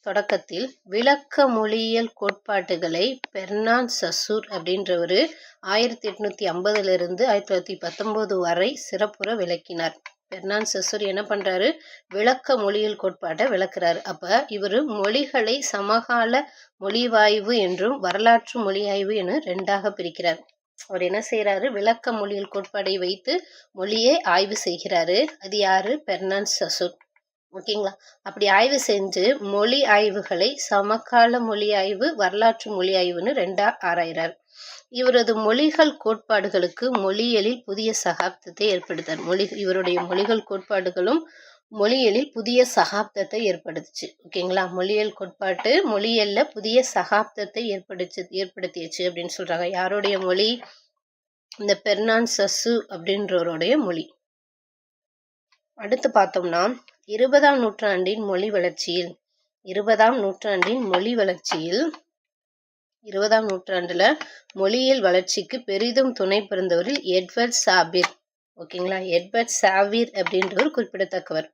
தொடக்கத்தில் விளக்க மொழியியல் கோட்பாட்டுகளை பெர்னார்ட் சசுர் அப்படின்றவரு 1850 1919 வரை சிறப்புற விளக்கினார். பெர்னார்ட் சசுர் என்ன பண்றாரு? விளக்க மொழியியல் கோட்பாட்டை விளக்குறாரு. அப்ப இவரு மொழிகளை சமகால மொழிவாய்வு என்றும் வரலாற்று மொழியாய்வு என 2ஆக பிரிக்கிறார். அவர் என்ன செய்யறாரு? விளக்க மொழியியல் கோட்பாடை வைத்து மொழியை ஆய்வு செய்கிறாரு. அது யாரு? பெர்னார்ட் சசுர். ஓகேங்களா? அப்படி ஆய்வு செஞ்சு மொழி ஆய்வுகளை சமகால மொழி ஆய்வு, வரலாற்று மொழி ஆய்வுன்னு 2ஆ ஆராய்கிறார். இவரது மொழிகள் கோட்பாடுகளுக்கு மொழியியலில் புதிய சகாப்தத்தை ஏற்படுத்தார். இவருடைய மொழிகள் கோட்பாடுகளும் மொழியியலில் புதிய சகாப்தத்தை ஏற்படுத்துச்சு. ஓகேங்களா? மொழியியல்ல புதிய சகாப்தத்தை ஏற்படுத்தியச்சு அப்படின்னு சொல்றாங்க. யாருடைய மொழி? இந்த பெர்னார்ட் சசுர் அப்படின்றவருடைய மொழி. அடுத்து பார்த்தோம்னா 20ஆம் நூற்றாண்டின் மொழி வளர்ச்சியில் 20ஆம் நூற்றாண்டுல மொழியியல் வளர்ச்சிக்கு பெரிதும் துணை புரிந்தவரில் எட்வர்ட் சாபிர். ஓகேங்களா? எட்வர்ட் சாவிர் அப்படின்றவர் குறிப்பிடத்தக்கவர்.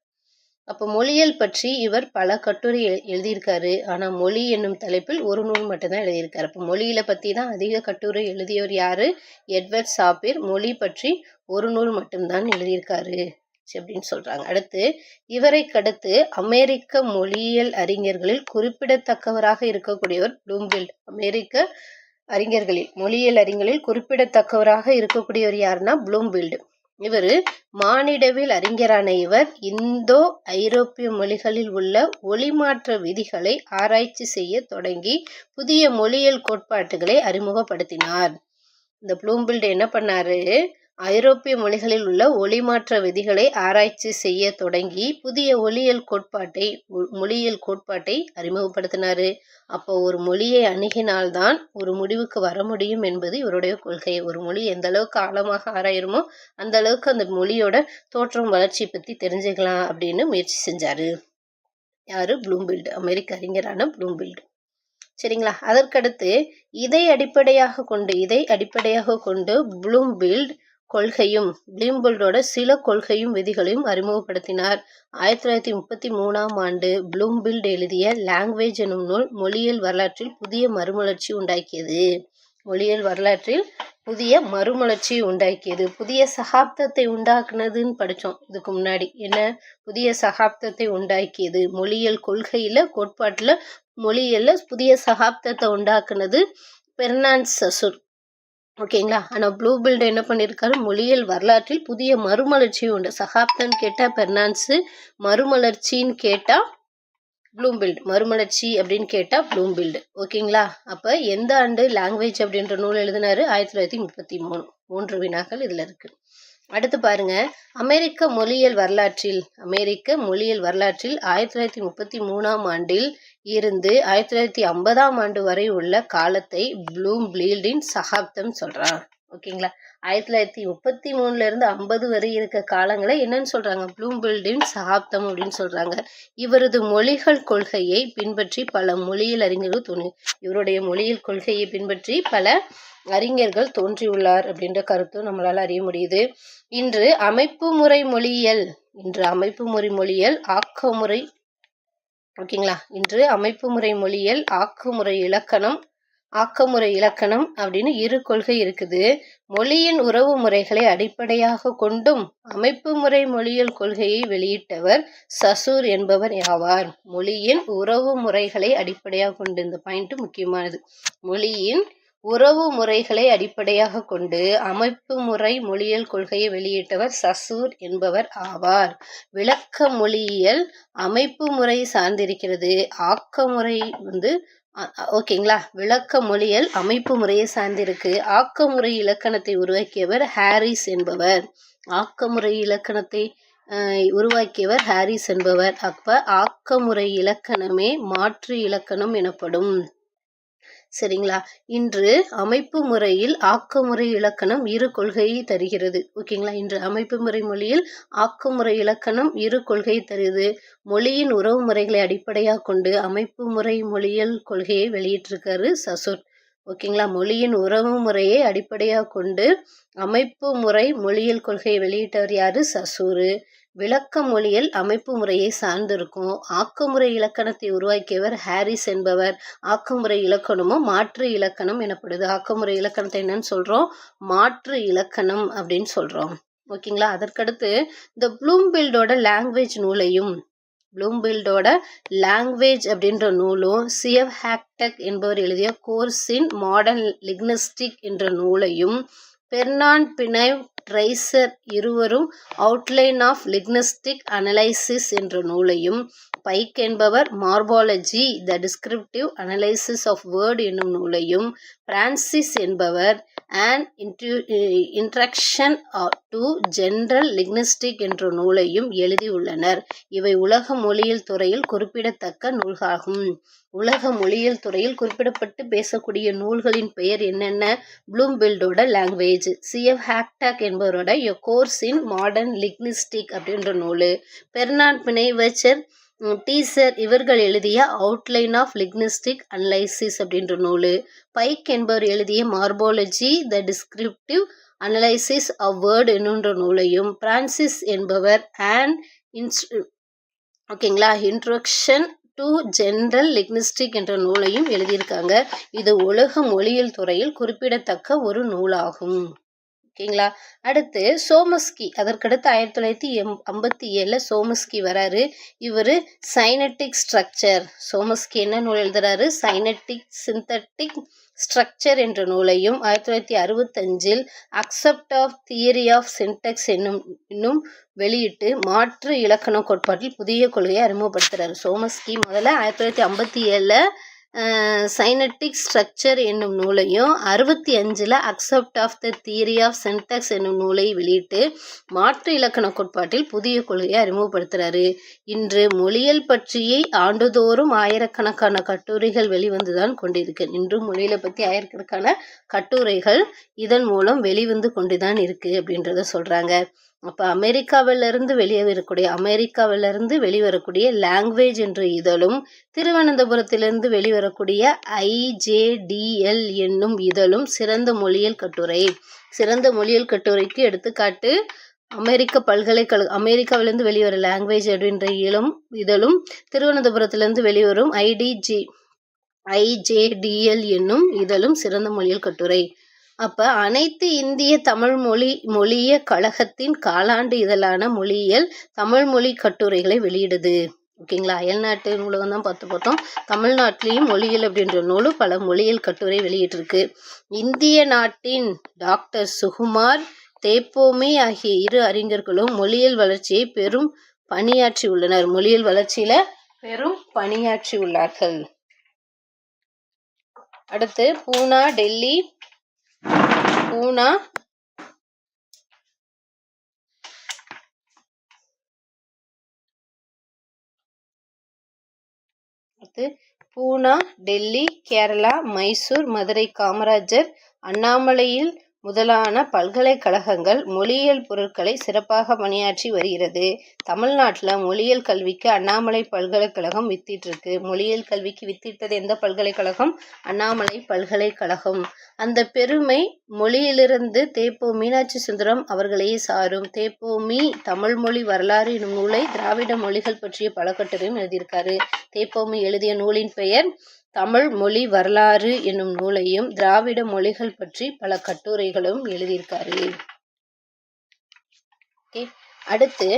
அப்போ மொழியியல் பற்றி இவர் பல கட்டுரை எழுதியிருக்காரு. ஆனா மொழி என்னும் தலைப்பில் ஒரு நூல் மட்டும்தான் எழுதியிருக்காரு. அப்போ மொழியில பத்தி தான் அதிக கட்டுரை எழுதியவர் யாரு? எட்வர்ட் சாபிர். மொழி பற்றி ஒரு நூல் மட்டும்தான் எழுதியிருக்காரு அப்படின்னு சொல்றாங்க. அடுத்து இவரை கடுத்து அமெரிக்க மொழியியல் அறிஞர்களில் குறிப்பிடத்தக்கவராக இருக்கக்கூடியவர் ப்ளூம்ஃபீல்ட். அமெரிக்க மொழியியல் அறிஞர்களில் குறிப்பிடத்தக்கவராக இருக்கக்கூடியவர் யாருன்னா ப்ளூம்ஃபீல்ட். இவர் மானிடவியல் அறிஞரான இவர் இந்தோ ஐரோப்பிய மொழிகளில் உள்ள ஒலிமாற்ற விதிகளை ஆராய்ச்சி செய்ய தொடங்கி புதிய மொழியியல் கோட்பாட்டுகளை அறிமுகப்படுத்தினார். இந்த ப்ளூம்பில்ட் என்ன பண்ணாரு, ஐரோப்பிய மொழிகளில் உள்ள ஒலிமாற்ற விதிகளை ஆராய்ச்சி செய்ய தொடங்கி புதிய மொழியியல் கோட்பாட்டை அறிமுகப்படுத்தினாரு. அப்போ ஒரு மொழியை அணுகினால்தான் ஒரு முடிவுக்கு வர முடியும் என்பது இவருடைய கொள்கை. ஒரு மொழி எந்த அளவுக்கு ஆழமாக ஆராயிருமோ அந்த அளவுக்கு அந்த மொழியோட தோற்றம் வளர்ச்சி பத்தி தெரிஞ்சுக்கலாம் அப்படின்னு முயற்சி செஞ்சாரு. யாரு? ப்ளூம்பில்ட், அமெரிக்க அறிஞரான ப்ளூம்பில்ட். சரிங்களா? அதற்கடுத்து இதை அடிப்படையாக கொண்டு ப்ளூம்பில்ட் ப்ளூம்பில்டோட சில கொள்கையும் விதிகளையும் அறிமுகப்படுத்தினார். 1933ஆம் ஆண்டு ப்ளூம்பில்ட் எழுதிய லாங்குவேஜ் எனும் நூல் மொழியியல் வரலாற்றில் புதிய மறுமலர்ச்சி உண்டாக்கியது. புதிய சகாப்தத்தை உண்டாக்குனதுன்னு படித்தோம் இதுக்கு முன்னாடி. என்ன புதிய சகாப்தத்தை உண்டாக்கியது? மொழியியல் கோட்பாட்டில் மொழியியல்ல புதிய சகாப்தத்தை உண்டாக்குனது பெர்னாண்ட் சசுர். ஓகேங்களா? ஆனால் ப்ளூம்பில்ட் என்ன பண்ணியிருக்காரு, மொழியியல் வரலாற்றில் புதிய மறுமலர்ச்சி உண்டு. சகாப்தம்னு கேட்டால் பெர்னாண்ட்ஸு, மறுமலர்ச்சின்னு கேட்டால் ப்ளூம்பில்ட். மறுமலர்ச்சி அப்படின்னு கேட்டால் ப்ளூம்பில்ட். ஓகேங்களா? அப்போ எந்த ஆண்டு லாங்குவேஜ் அப்படின்ற நூல் எழுதினாரு? 1933. 3 வினாக்கள் இதில் இருக்குது. அடுத்து பாருங்க, அமெரிக்க மொழியியல் வரலாற்றில் 1933ஆம் ஆண்டில் இருந்து 1950ஆம் ஆண்டு வரை உள்ள காலத்தை ப்ளூம்பில்டின் சகாப்தம் சொல்றான். ஓகேங்களா? 1933 இருந்து 50 வரை இருக்க காலங்களை என்னன்னு சொல்றாங்க? ப்ளூம்பில்டின் சகாப்தம் அப்படின்னு சொல்றாங்க. இவரது மொழிகள் கொள்கையை பின்பற்றி பல மொழியியல் அறிஞர்கள் இவருடைய மொழியியல் கொள்கையை பின்பற்றி பல அறிஞர்கள் தோன்றியுள்ளார் அப்படின்ற கருத்தும் நம்மளால அறிய முடியுது. இன்று அமைப்புமுறை மொழியியல் ஆக்கமுறை ஓகேங்களா? இன்று அமைப்புமுறை மொழியியல் ஆக்கமுறை இலக்கணம் அப்படின்னு 2 கொள்கை இருக்குது. மொழியின் உறவு முறைகளை அடிப்படையாக கொண்டும் அமைப்புமுறை மொழியியல் கொள்கையை வெளியிட்டவர் சசூர் என்பவர் ஆவார். மொழியின் உறவு முறைகளை அடிப்படையாக கொண்டு, இந்த பாயிண்ட் முக்கியமானது. மொழியின் உறவு முறைகளை அடிப்படையாக கொண்டு அமைப்புமுறை மொழியியல் கொள்கையை வெளியிட்டவர் சசூர் என்பவர் ஆவார். விளக்க மொழியியல் அமைப்பு முறை சார்ந்திருக்கிறது. ஆக்கமுறை ஓகேங்களா? விளக்க மொழியியல் அமைப்பு முறையை சார்ந்திருக்கு. ஆக்கமுறை இலக்கணத்தை உருவாக்கியவர் ஹாரிஸ் என்பவர். அப்ப ஆக்கமுறை இலக்கணமே மாற்று இலக்கணம் எனப்படும். சரிங்களா? இன்று அமைப்பு முறையில் ஆக்கமுறை இலக்கணம் 2 கொள்கையை தருகிறது. ஓகேங்களா? இன்று அமைப்பு முறை மொழியில் ஆக்கமுறை இலக்கணம் 2 கொள்கையை தருது. மொழியின் உறவு முறைகளை அடிப்படையாக கொண்டு அமைப்பு முறை மொழியியல் கொள்கையை வெளியிட்டிருக்காரு சசூர். ஓகேங்களா? மொழியின் உறவு முறையை அடிப்படையாக கொண்டு அமைப்பு முறை மொழியியல் கொள்கையை வெளியிட்டவர் யாரு? சசூரு. விளக்க மொழியியல் அமைப்பு முறையை சார்ந்திருக்கும். ஆக்கமுறை இலக்கணத்தை உருவாக்கியவர் ஹாரிஸ் என்பவர். ஆக்கமுறை இலக்கணமும் மாற்று இலக்கணம் எனப்படுது. ஆக்கமுறை இலக்கணத்தை என்னன்னு சொல்றோம்? மாற்று இலக்கணம் அப்படின்னு சொல்றோம். ஓகேங்களா? அதற்கடுத்து இந்த ப்ளூம்பில்டோட லாங்குவேஜ் அப்படின்ற நூலும் சிஎஃப் ஹாக்டக் என்பவர் எழுதிய கோர்ஸ் இன் மாடர்ன் லிங்விஸ்டிக்ஸ் என்ற நூலையும் பெர்னாண்ட் பினைவ் ட்ரைசர் இருவரும் அவுட்லைன் ஆஃப் லிங்விஸ்டிக் அனலைசிஸ் என்ற நூலையும், பைக் என்பவர் morphology the descriptive analysis of word என்னும் நூலையும், பிரான்சிஸ் என்பவர் and introduction to general linguistics என்ற நூலையும் எழுதியுள்ளனர். இவை உலக மொழியியல் துறையில் குறிப்பிடத்தக்க நூல்களாகும். உலக மொழியியல் துறையில் குறிப்பிடப்பட்டு பேசக்கூடிய நூல்களின் பெயர் என்னென்ன? ப்ளூம்பில்டோட லாங்குவேஜ், சிஎஃப் ஹாக்டாக் என்பவரோட a course in modern linguistics அப்படின்ற நூல், பெர்னாண்ட் பினைவச்சர் டீசர் இவர்கள் எழுதிய அவுட்லைன் ஆஃப் லிங்விஸ்டிக் அனலைசிஸ் அப்படின்ற நூல், பைக் என்பவர் எழுதிய morphology the descriptive analysis of word என்னுன்ற நூலையும், பிரான்சிஸ் என்பவர் and introduction to general linguistics என்ற நூலையும் எழுதியிருக்காங்க. இது உலக மொழியியல் துறையில் குறிப்பிடத்தக்க ஒரு நூலாகும். ஓகேங்களா. அடுத்து சோமஸ்கி, அதற்கடுத்து 1957 சோமஸ்கி வராரு. இவர் சைனட்டிக் ஸ்ட்ரக்சர், சோமஸ்கி என்ன நூல் எழுதுறாரு, சைனட்டிக் சிந்தட்டிக் ஸ்ட்ரக்சர் என்ற நூலையும் 1965 அக்செப்ட் ஆஃப் தியரி ஆஃப் சின்டெக்ஸ் என்னும் வெளியிட்டு மாற்று இலக்கண கோட்பாட்டில் புதிய கொள்கையை அறிமுகப்படுத்துறாரு. சோமஸ்கி முதல்ல 1957 சைனட்டிக் ஸ்ட்ரக்சர் என்னும் நூலையும் 65 அக்செப்ட் of the theory of syntax என்னும் நூலை வெளியிட்டு மாற்று இலக்கண கோட்பாட்டில் புதிய கொள்கையை அறிமுகப்படுத்துறாரு. இன்று மொழியியல் பற்றியே ஆண்டுதோறும் ஆயிரக்கணக்கான கட்டுரைகள் வெளிவந்துதான் கொண்டிருக்கு. இன்றும் மொழியியலை பற்றி ஆயிரக்கணக்கான கட்டுரைகள் இதன் மூலம் வெளிவந்து கொண்டுதான் இருக்கு அப்படின்றத சொல்றாங்க. அப்போ அமெரிக்காவிலிருந்து வெளிவரக்கூடிய லாங்குவேஜ் என்ற இதழும், திருவனந்தபுரத்திலிருந்து வெளிவரக்கூடிய IJDL என்னும் இதழும் சிறந்த மொழியியல் கட்டுரைக்கு எடுத்துக்காட்டு. அமெரிக்காவிலிருந்து வெளிவர லாங்குவேஜ் அப்படின்ற இதழும், திருவனந்தபுரத்திலிருந்து வெளிவரும் IJDL என்னும் இதழும் சிறந்த மொழியியல் கட்டுரை. அப்போ அனைத்து இந்திய தமிழ் மொழிய கழகத்தின் காலாண்டு இதழான மொழியியல் தமிழ் மொழி கட்டுரைகளை வெளியிடுது. ஓகேங்களா. அயல்நாட்டு நூலகம் தான் பார்த்தோம். தமிழ்நாட்டிலையும் மொழியியல் அப்படின்ற நூலும் பல மொழியியல் கட்டுரை வெளியிட்டிருக்கு. இந்திய நாட்டின் டாக்டர் சுகுமார், தேப்போமி ஆகிய இரு அறிஞர்களும் மொழியியல் வளர்ச்சியை பெரும் பணியாற்றி உள்ளார்கள். அடுத்து பூனா டெல்லி, கேரளா, மைசூர், மதுரை காமராஜர், அண்ணாமலையில் முதலான பல்கலைக்கழகங்கள் மொழியியல் பொருட்களை சிறப்பாக பணியாற்றி வருகிறது. தமிழ்நாட்டில் மொழியியல் கல்விக்கு அண்ணாமலை பல்கலைக்கழகம் வித்திட்டிருக்கு. மொழியியல் கல்விக்கு வித்திட்டது எந்த பல்கலைக்கழகம்? அண்ணாமலை பல்கலைக்கழகம். அந்த பெருமை மொழியிலிருந்து தேப்போ மீனாட்சி சுந்தரம் அவர்களையே சாரும். தேப்போமி தமிழ் மொழி வரலாறு என்னும் நூலை திராவிட மொழிகள் பற்றிய பல கட்டுரையும் எழுதியிருக்காரு. தேப்போமி எழுதிய நூலின் பெயர் தமிழ் மொழி வரலாறு என்னும் நூலையும் திராவிட மொழிகள் பற்றி பல கட்டுரைகளும் எழுதியிருக்காரு. அடுத்து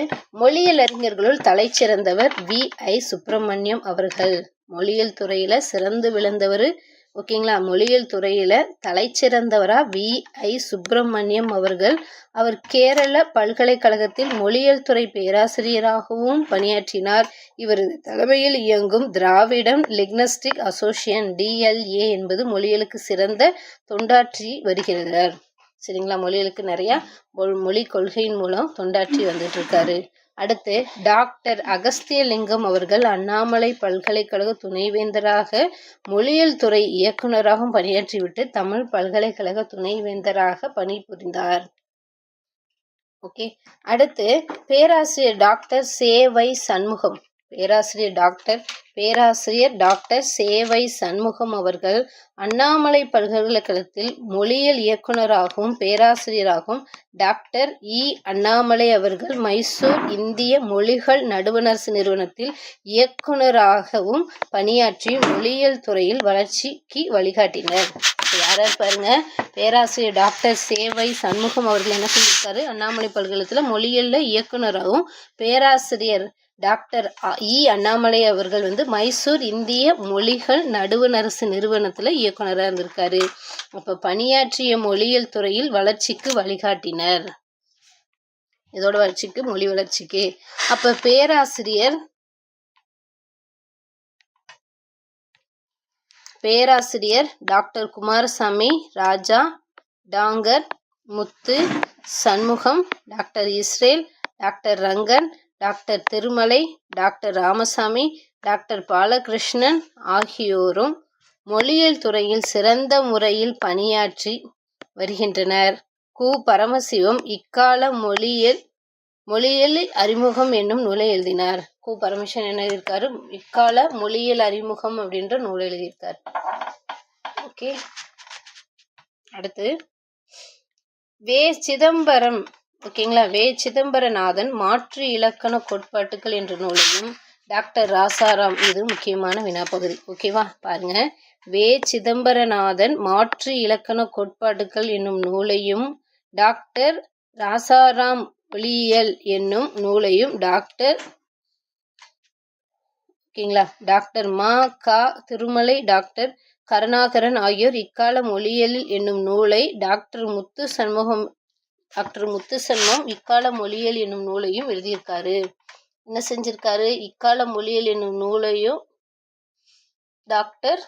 மொழியியல் அறிஞர்களுள் தலைச்சிறந்தவர் VI சுப்பிரமணியம் அவர்கள். மொழியியல் துறையில சிறந்து விளந்தவர். ஓகேங்களா. மொழியியல் துறையில தலைச்சிறந்தவரா VI சுப்பிரமணியம் அவர்கள். அவர் கேரள பல்கலைக்கழகத்தில் மொழியியல் துறை பேராசிரியராகவும் பணியாற்றினார். இவரது தலைமையில் இயங்கும் திராவிடம் லிங்க்விஸ்டிக் அசோசியேஷன் DLA என்பது மொழியியலுக்கு சிறந்த தொண்டாற்றி வருகிறார். சரிங்களா. மொழிகளுக்கு நிறைய மொழி கொள்கையின் மூலம் தொண்டாற்றி வந்துட்டு இருக்காரு. அடுத்து டாக்டர் அகஸ்தியலிங்கம் அவர்கள் அண்ணாமலை பல்கலைக்கழக துணைவேந்தராக, மொழியியல் துறை இயக்குநராகவும் பணியாற்றிவிட்டு தமிழ் பல்கலைக்கழக துணைவேந்தராக பணிபுரிந்தார். ஓகே. அடுத்து பேராசிரியர் டாக்டர் சேவை சண்முகம். பேராசிரியர் டாக்டர் சேவை சண்முகம் அவர்கள் அண்ணாமலை பல்கலைக்கழகத்தில் மொழியியல் இயக்குநராகவும் பேராசிரியராகவும், டாக்டர் அண்ணாமலை அவர்கள் மைசூர் இந்திய மொழிகள் நடுவணரசு நிறுவனத்தில் இயக்குநராகவும் பணியாற்றி மொழியியல் துறையில் வளர்ச்சிக்கு வழிகாட்டினர். யார் பாருங்க, பேராசிரியர் டாக்டர் சேவை சண்முகம் அவர்கள் என்ன செஞ்சிருக்காரு, அண்ணாமலை பல்கலைக்கழகத்தில் மொழியியல்ல இயக்குநராகவும், பேராசிரியர் டாக்டர் அண்ணாமலை அவர்கள் மைசூர் இந்திய மொழிகள் நடுவணரசு நிறுவனத்தில் இயக்குனராக இருந்திருக்காரு. அப்போ பணியாற்றிய மொழியியல் துறையில் வளர்ச்சிக்கு வழிகாட்டினர். இதோட வளர்ச்சிக்கு, மொழி வளர்ச்சிக்கு. அப்போ பேராசிரியர் டாக்டர் குமாரசாமி, ராஜா, டாங்கர், Muthu, Shanmugam, doctor Israel, doctor Rangan, doctor Thirumalai, doctor Ramasamy, doctor Balakrishnan ஆகியோரும் மொழியியல் துறையில் சிறந்த முறையில் பணியாற்றி வருகின்றனர். கு. பரமசிவம் இக்கால மொழியியல் அறிமுகம் என்னும் நூலை எழுதினார். கு. பரமசிவன் என்ன எழுதியிருக்காரு, இக்கால மொழியியல் அறிமுகம் அப்படின்ற நூலை எழுதியிருக்கார். ஓகே. அடுத்து வே. சிதம்பரம். ஓகேங்களா. வே. சிதம்பரநாதன் மாற்று இலக்கண கோட்பாட்டுகள் என்ற நூலையும், டாக்டர் ராசாராம், இது முக்கியமான வினாப்பகுதி. ஓகேவா, பாருங்க. வே. சிதம்பரநாதன் மாற்று இலக்கண கோட்பாட்டுகள் என்னும் நூலையும், டாக்டர் ராசாராம் ஒளியியல் என்னும் நூலையும் டாக்டர் மா. கா. திருமலை, டாக்டர் கருணாகரன் ஆகியோர் இக்கால மொழியியல் என்னும் நூலை டாக்டர் முத்துசண்முகம் இக்கால மொழியியல் என்னும் நூலையும் எழுதியிருக்காரு. என்ன செஞ்சிருக்காரு? இக்கால மொழியியல் என்னும் நூலையும் டாக்டர்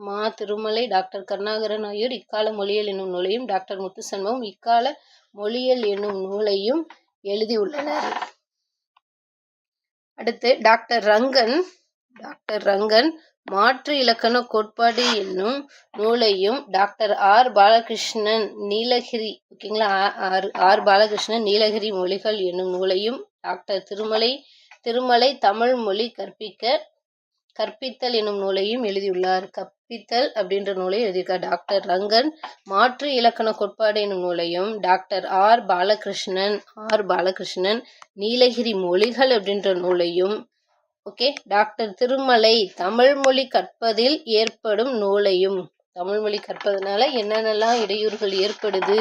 மா. திருமலை, டாக்டர் கருணாகரன் ஆகியோர் இக்கால மொழியியல் என்னும் நூலையும் டாக்டர் முத்துசண்முகம் இக்கால மொழியியல் என்னும் நூலையும் எழுதியுள்ளனர். அடுத்து டாக்டர் ரங்கன் மாற்று இலக்கண கோட்பாடு என்னும் நூலையும் டாக்டர் ஆர். பாலகிருஷ்ணன் நீலகிரி மொழிகள் என்னும் நூலையும் டாக்டர் திருமலை தமிழ் மொழி கற்பித்தல் என்னும் நூலையும் எழுதியுள்ளார். கற்பித்தல் அப்படின்ற நூலை எழுதியிருக்கார். டாக்டர் ரங்கன் மாற்று இலக்கண கோட்பாடு என்னும் நூலையும் டாக்டர் ஆர். பாலகிருஷ்ணன் நீலகிரி மொழிகள் அப்படின்ற நூலையும் டாக்டர் திருமலை தமிழ் மொழி கற்பதில் ஏற்படும் நூலையும், தமிழ் மொழி கற்பதனால என்னென்னலாம் இடையூறுகள் ஏற்படுது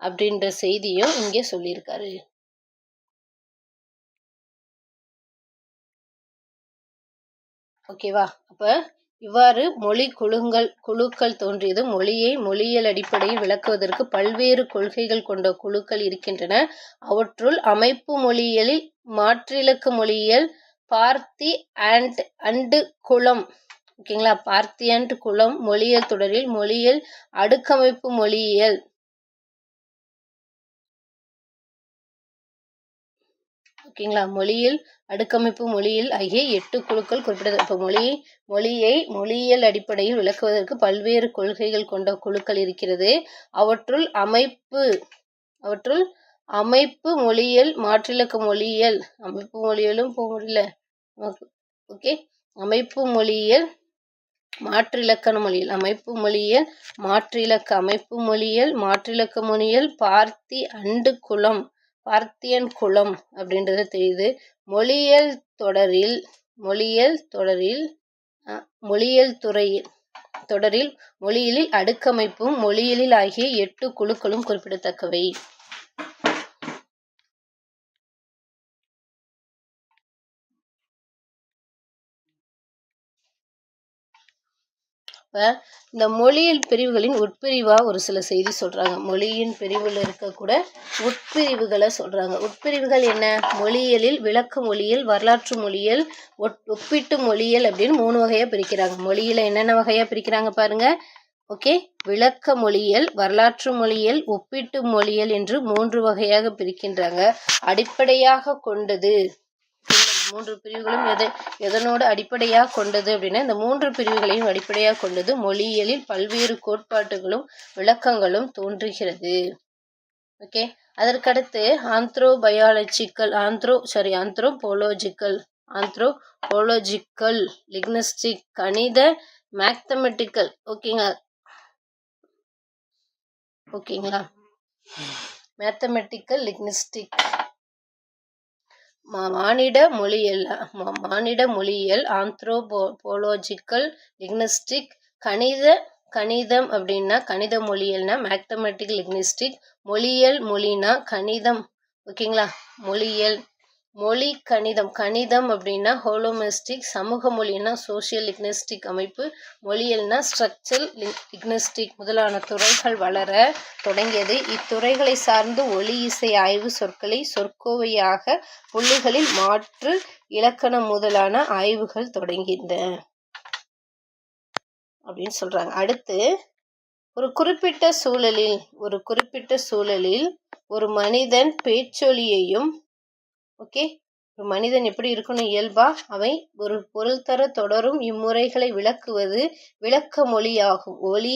அப்படின்ற செய்தியும் இங்கே சொல்லியிருக்காரு. ஓகேவா? அப்ப இவ்வாறு மொழி குழுக்கள் தோன்றியது. மொழியை மொழியியல் அடிப்படையில் விளக்குவதற்கு பல்வேறு கொள்கைகள் கொண்ட குழுக்கள் இருக்கின்றன. அவற்றுள் அமைப்பு மொழியியலில் மாற்றிலக்கு மொழியியல், பார்த்தி அண்ட் குலம் மொழியியல் தொடரில் மொழியியல் அடுக்கமைப்பு மொழியியல் மொழியியல் அடுக்கமைப்பு மொழியியல் ஆகிய 8 குழுக்கள் குறிப்பிட்டது. இப்போ மொழியை மொழியியல் அடிப்படையில் விளக்குவதற்கு பல்வேறு கொள்கைகள் கொண்ட குழுக்கள் இருக்கிறது. அவற்றுள் அமைப்பு மொழியியல், மாற்றிலக்க மொழியியல், அமைப்பு மொழியியலும் போக முடியல. அமைப்பு மொழியியல், மாற்றிலக்கண மொழியியல், அமைப்பு மொழியியல், மாற்றிலக்க மொழியியல், பார்த்தியன் குலம் அப்படின்றது தெரியுது. மொழியியல் தொடரில் மொழியியலில் அடுக்கமைப்பும் மொழியியலில் ஆகிய 8 குழுக்களும் குறிப்பிடத்தக்கவை. இந்த மொழியியல் பிரிவுகளின் உட்பிரிவா ஒரு சில செய்தி சொல்றாங்க. மொழியின் பிரிவுல இருக்கக்கூட உட்பிரிவுகளை சொல்றாங்க. உட்பிரிவுகள் என்ன? மொழியியலில் விளக்க மொழியியல், வரலாற்று மொழியியல், ஒப்பீட்டு மொழியியல் அப்படின்னு 3 வகையா பிரிக்கிறாங்க. மொழியில என்னென்ன வகையா பிரிக்கிறாங்க பாருங்க. விளக்க மொழியியல், வரலாற்று மொழியியல், ஒப்பீட்டு மொழியியல் என்று 3 வகையாக பிரிக்கின்றாங்க. அடிப்படையாக கொண்டது 3 பிரிவுகளும் எதனோடு அடிப்படையாக கொண்டது அப்படின்னா, இந்த 3 பிரிவுகளையும் அடிப்படையாக கொண்டது மொழியியலில் பல்வேறு கோட்பாட்டுகளும் விளக்கங்களும் தோன்றுகிறது. அதற்கடுத்து ஆந்த்ரோபோலோஜிக்கல், லிங்குஸ்டிக், கணித, மேத்தமெட்டிக்கல் மேத்தமெட்டிக்கல், லிங்குஸ்டிக், மானிட மொழியியல், ஆந்த்ரோபோலோஜிக்கல், லிங்குஸ்டிக், கணிதம் அப்படின்னா கணித மொழியியல்னா மேத்தமெட்டிக்கல், லிங்குஸ்டிக், மொழினா கணிதம். மொழி கணிதம் அப்படின்னா ஹோலோமிஸ்டிக், சமூக மொழினா சோசியல் லிங்குஸ்டிக் அமைப்பு, மொழியியல்னா ஸ்ட்ரக்சரல் லிங்குஸ்டிக் முதலான துறைகள் வளர தொடங்கியது. இத்துறைகளை சார்ந்து ஒலி இசை ஆய்வு சொற்களை சொற்கோவையாக புள்ளிகளில் மாற்று இலக்கணம் முதலான ஆய்வுகள் தொடங்கின அப்படின்னு சொல்றாங்க. அடுத்து ஒரு குறிப்பிட்ட சூழலில் ஒரு மனிதன் பேச்சொலியையும் ஒரு மனிதன் எப்படி இருக்கணும் இயல்பா, அவை ஒரு பொருள் தர தொடரும் இம்முறைகளை விளக்குவது விளக்க மொழியாகும். ஒலி,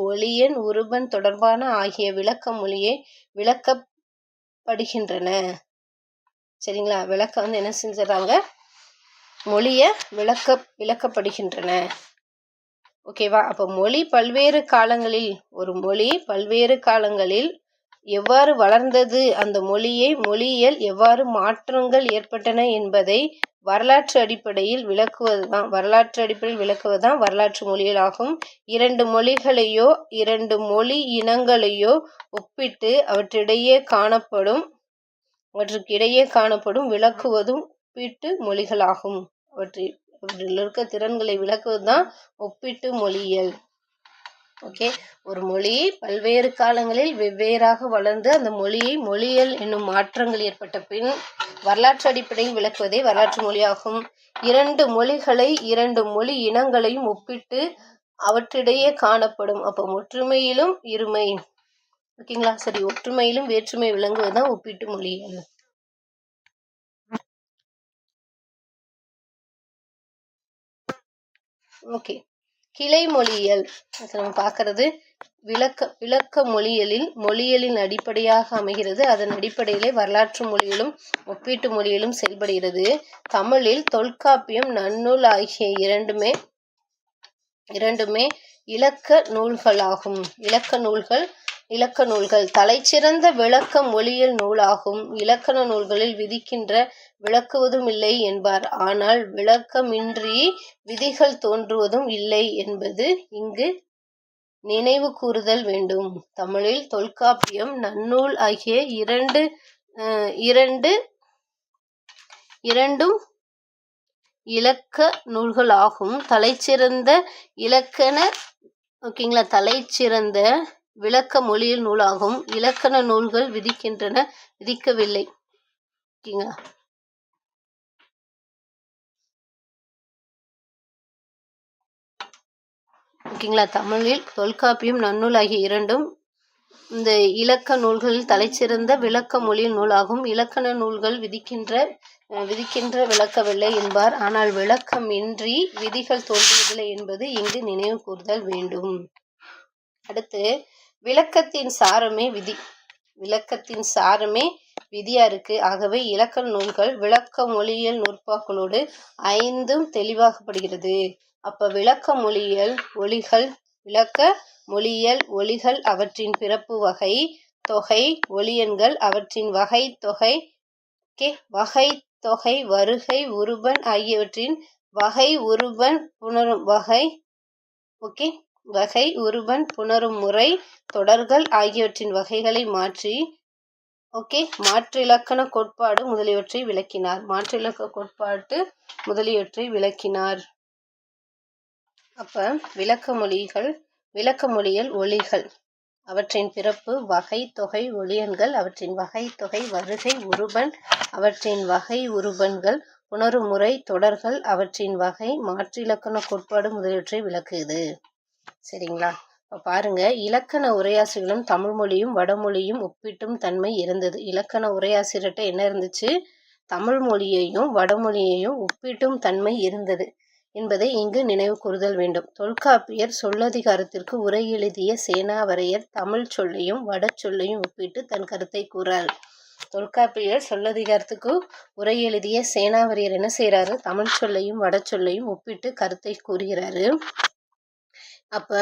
ஒளியன், உருபன் தொடர்பான ஆகிய விளக்க மொழியை விளக்கப்படுகின்றன. சரிங்களா? விளக்கம் என்ன செஞ்சுறாங்க? மொழிய விளக்கப்படுகின்றன. ஓகேவா? அப்போ மொழி பல்வேறு காலங்களில் எவ்வாறு வளர்ந்தது, அந்த மொழியியல் எவ்வாறு மாற்றங்கள் ஏற்பட்டன என்பதை வரலாற்று அடிப்படையில் விளக்குவதுதான் வரலாற்று மொழியியல் ஆகும். இரண்டு மொழிகளையோ இரண்டு மொழி இனங்களையோ ஒப்பிட்டு அவற்றுக்கிடையே காணப்படும் விளக்குவதும் ஒப்பீட்டு மொழிகளாகும். அவற்றில் இருக்க திறன்களை விளக்குவதுதான் ஒப்பீட்டு மொழியியல். ஓகே, ஒரு மொழி பல்வேறு காலங்களில் வெவ்வேறாக வளர்ந்து அந்த மொழியியல் என்னும் மாற்றங்கள் ஏற்பட்ட பின் வரலாற்று அடிப்படையில் விளக்குவதே வரலாற்று மொழியாகும். இரண்டு மொழிகளை இரண்டு மொழி இனங்களையும் ஒப்பிட்டு அவற்றிடையே காணப்படும் அப்போ ஒற்றுமையிலும் ஓகேங்களா, சரி, ஒற்றுமையிலும் வேற்றுமை விளங்குவதுதான் ஒப்பீட்டு மொழியியல். ஓகே, கிளை மொழியியல் நம்ம பார்க்கறது விளக்க மொழியியலின் அடிப்படையாக அமைகிறது. அதன் அடிப்படையிலே வரலாற்று மொழியிலும் ஒப்பீட்டு மொழியிலும் செயல்படுகிறது. தமிழில் தொல்காப்பியம், நன்னூல் ஆகிய இரண்டுமே இலக்க நூல்களாகும். இலக்க நூல்கள் தலைச்சிறந்த விளக்க மொழியியல் நூலாகும். இலக்கண நூல்களில் விளக்குவதும் இல்லை என்பார். ஆனால் விளக்கமின்றி விதிகள் தோன்றுவதும் இல்லை என்பது இங்கு நினைவு கூறுதல் வேண்டும். தமிழில் தொல்காப்பியம், நன்னூல் ஆகிய இரண்டும் இலக்க நூல்கள் ஆகும். தலைச்சிறந்த விளக்க மொழியியல் நூலாகும். இலக்கண நூல்கள் விதிக்கவில்லை. ஓகேங்களா, தமிழில் தொல்காப்பியம், நன்னூல் ஆகிய இரண்டும் இந்த இலக்க நூல்களில் தலைச்சிறந்த விளக்க மொழியில் நூலாகும். இலக்கண நூல்கள் விதிக்கின்ற விளக்கவில்லை என்பார். ஆனால் விளக்கமின்றி விதிகள் தோன்றுவதில்லை என்பது இங்கு நினைவு கூறுதல் வேண்டும். அடுத்து, விளக்கத்தின் சாரமே விதியா இருக்கு. ஆகவே இலக்கண நூல்கள் விளக்க மொழியியல் நூற்பாக்களோடு ஐந்தும் தெளிவாகப்படுகிறது. அப்ப விளக்க மொழியியல் ஒலிகள் அவற்றின் பிறப்பு வகை தொகை, ஒலியன்கள் அவற்றின் வகை தொகை வருகை உருபன் ஆகியவற்றின் வகை உருபன் புணரும் முறை, தொடர்கள் ஆகியவற்றின் வகைகளை மாற்றிலக்கண கோட்பாடு முதலியவற்றை விளக்கினார். அப்ப விளக்க மொழியியல் ஒலிகள் அவற்றின் பிறப்பு வகை தொகை, ஒலியன்கள் அவற்றின் வகை தொகை வருகை உருபன் அவற்றின் வகை உருபன்கள் புணரும் முறை, தொடர்கள் அவற்றின் வகை, மாற்றிலக்கண கோட்பாடு முதலியவற்றை விளக்குது. சரிங்களா, இப்போ பாருங்க, இலக்கண உரையாசிரியர்களும் தமிழ் மொழியும் வடமொழியும் ஒப்பிட்டும் தன்மை இருந்தது. இலக்கண உரையாசிரியர்கிட்ட என்ன இருந்துச்சு? தமிழ் மொழியையும் வடமொழியையும் ஒப்பிட்டும் தன்மை இருந்தது என்பதை இங்கு நினைவு கூறுதல் வேண்டும். தொல்காப்பியர் சொல்லதிகாரத்திற்கு உரை எழுதிய சேனாவரையர் தமிழ் சொல்லையும் வட சொல்லையும் ஒப்பிட்டு தன் கருத்தை கூறார். தொல்காப்பியர் சொல்லதிகாரத்துக்கு உரை எழுதிய சேனாவரையர் என்ன செய்யறாரு? தமிழ் சொல்லையும் வட சொல்லையும் ஒப்பிட்டு கருத்தை கூறுகிறாரு. அப்ப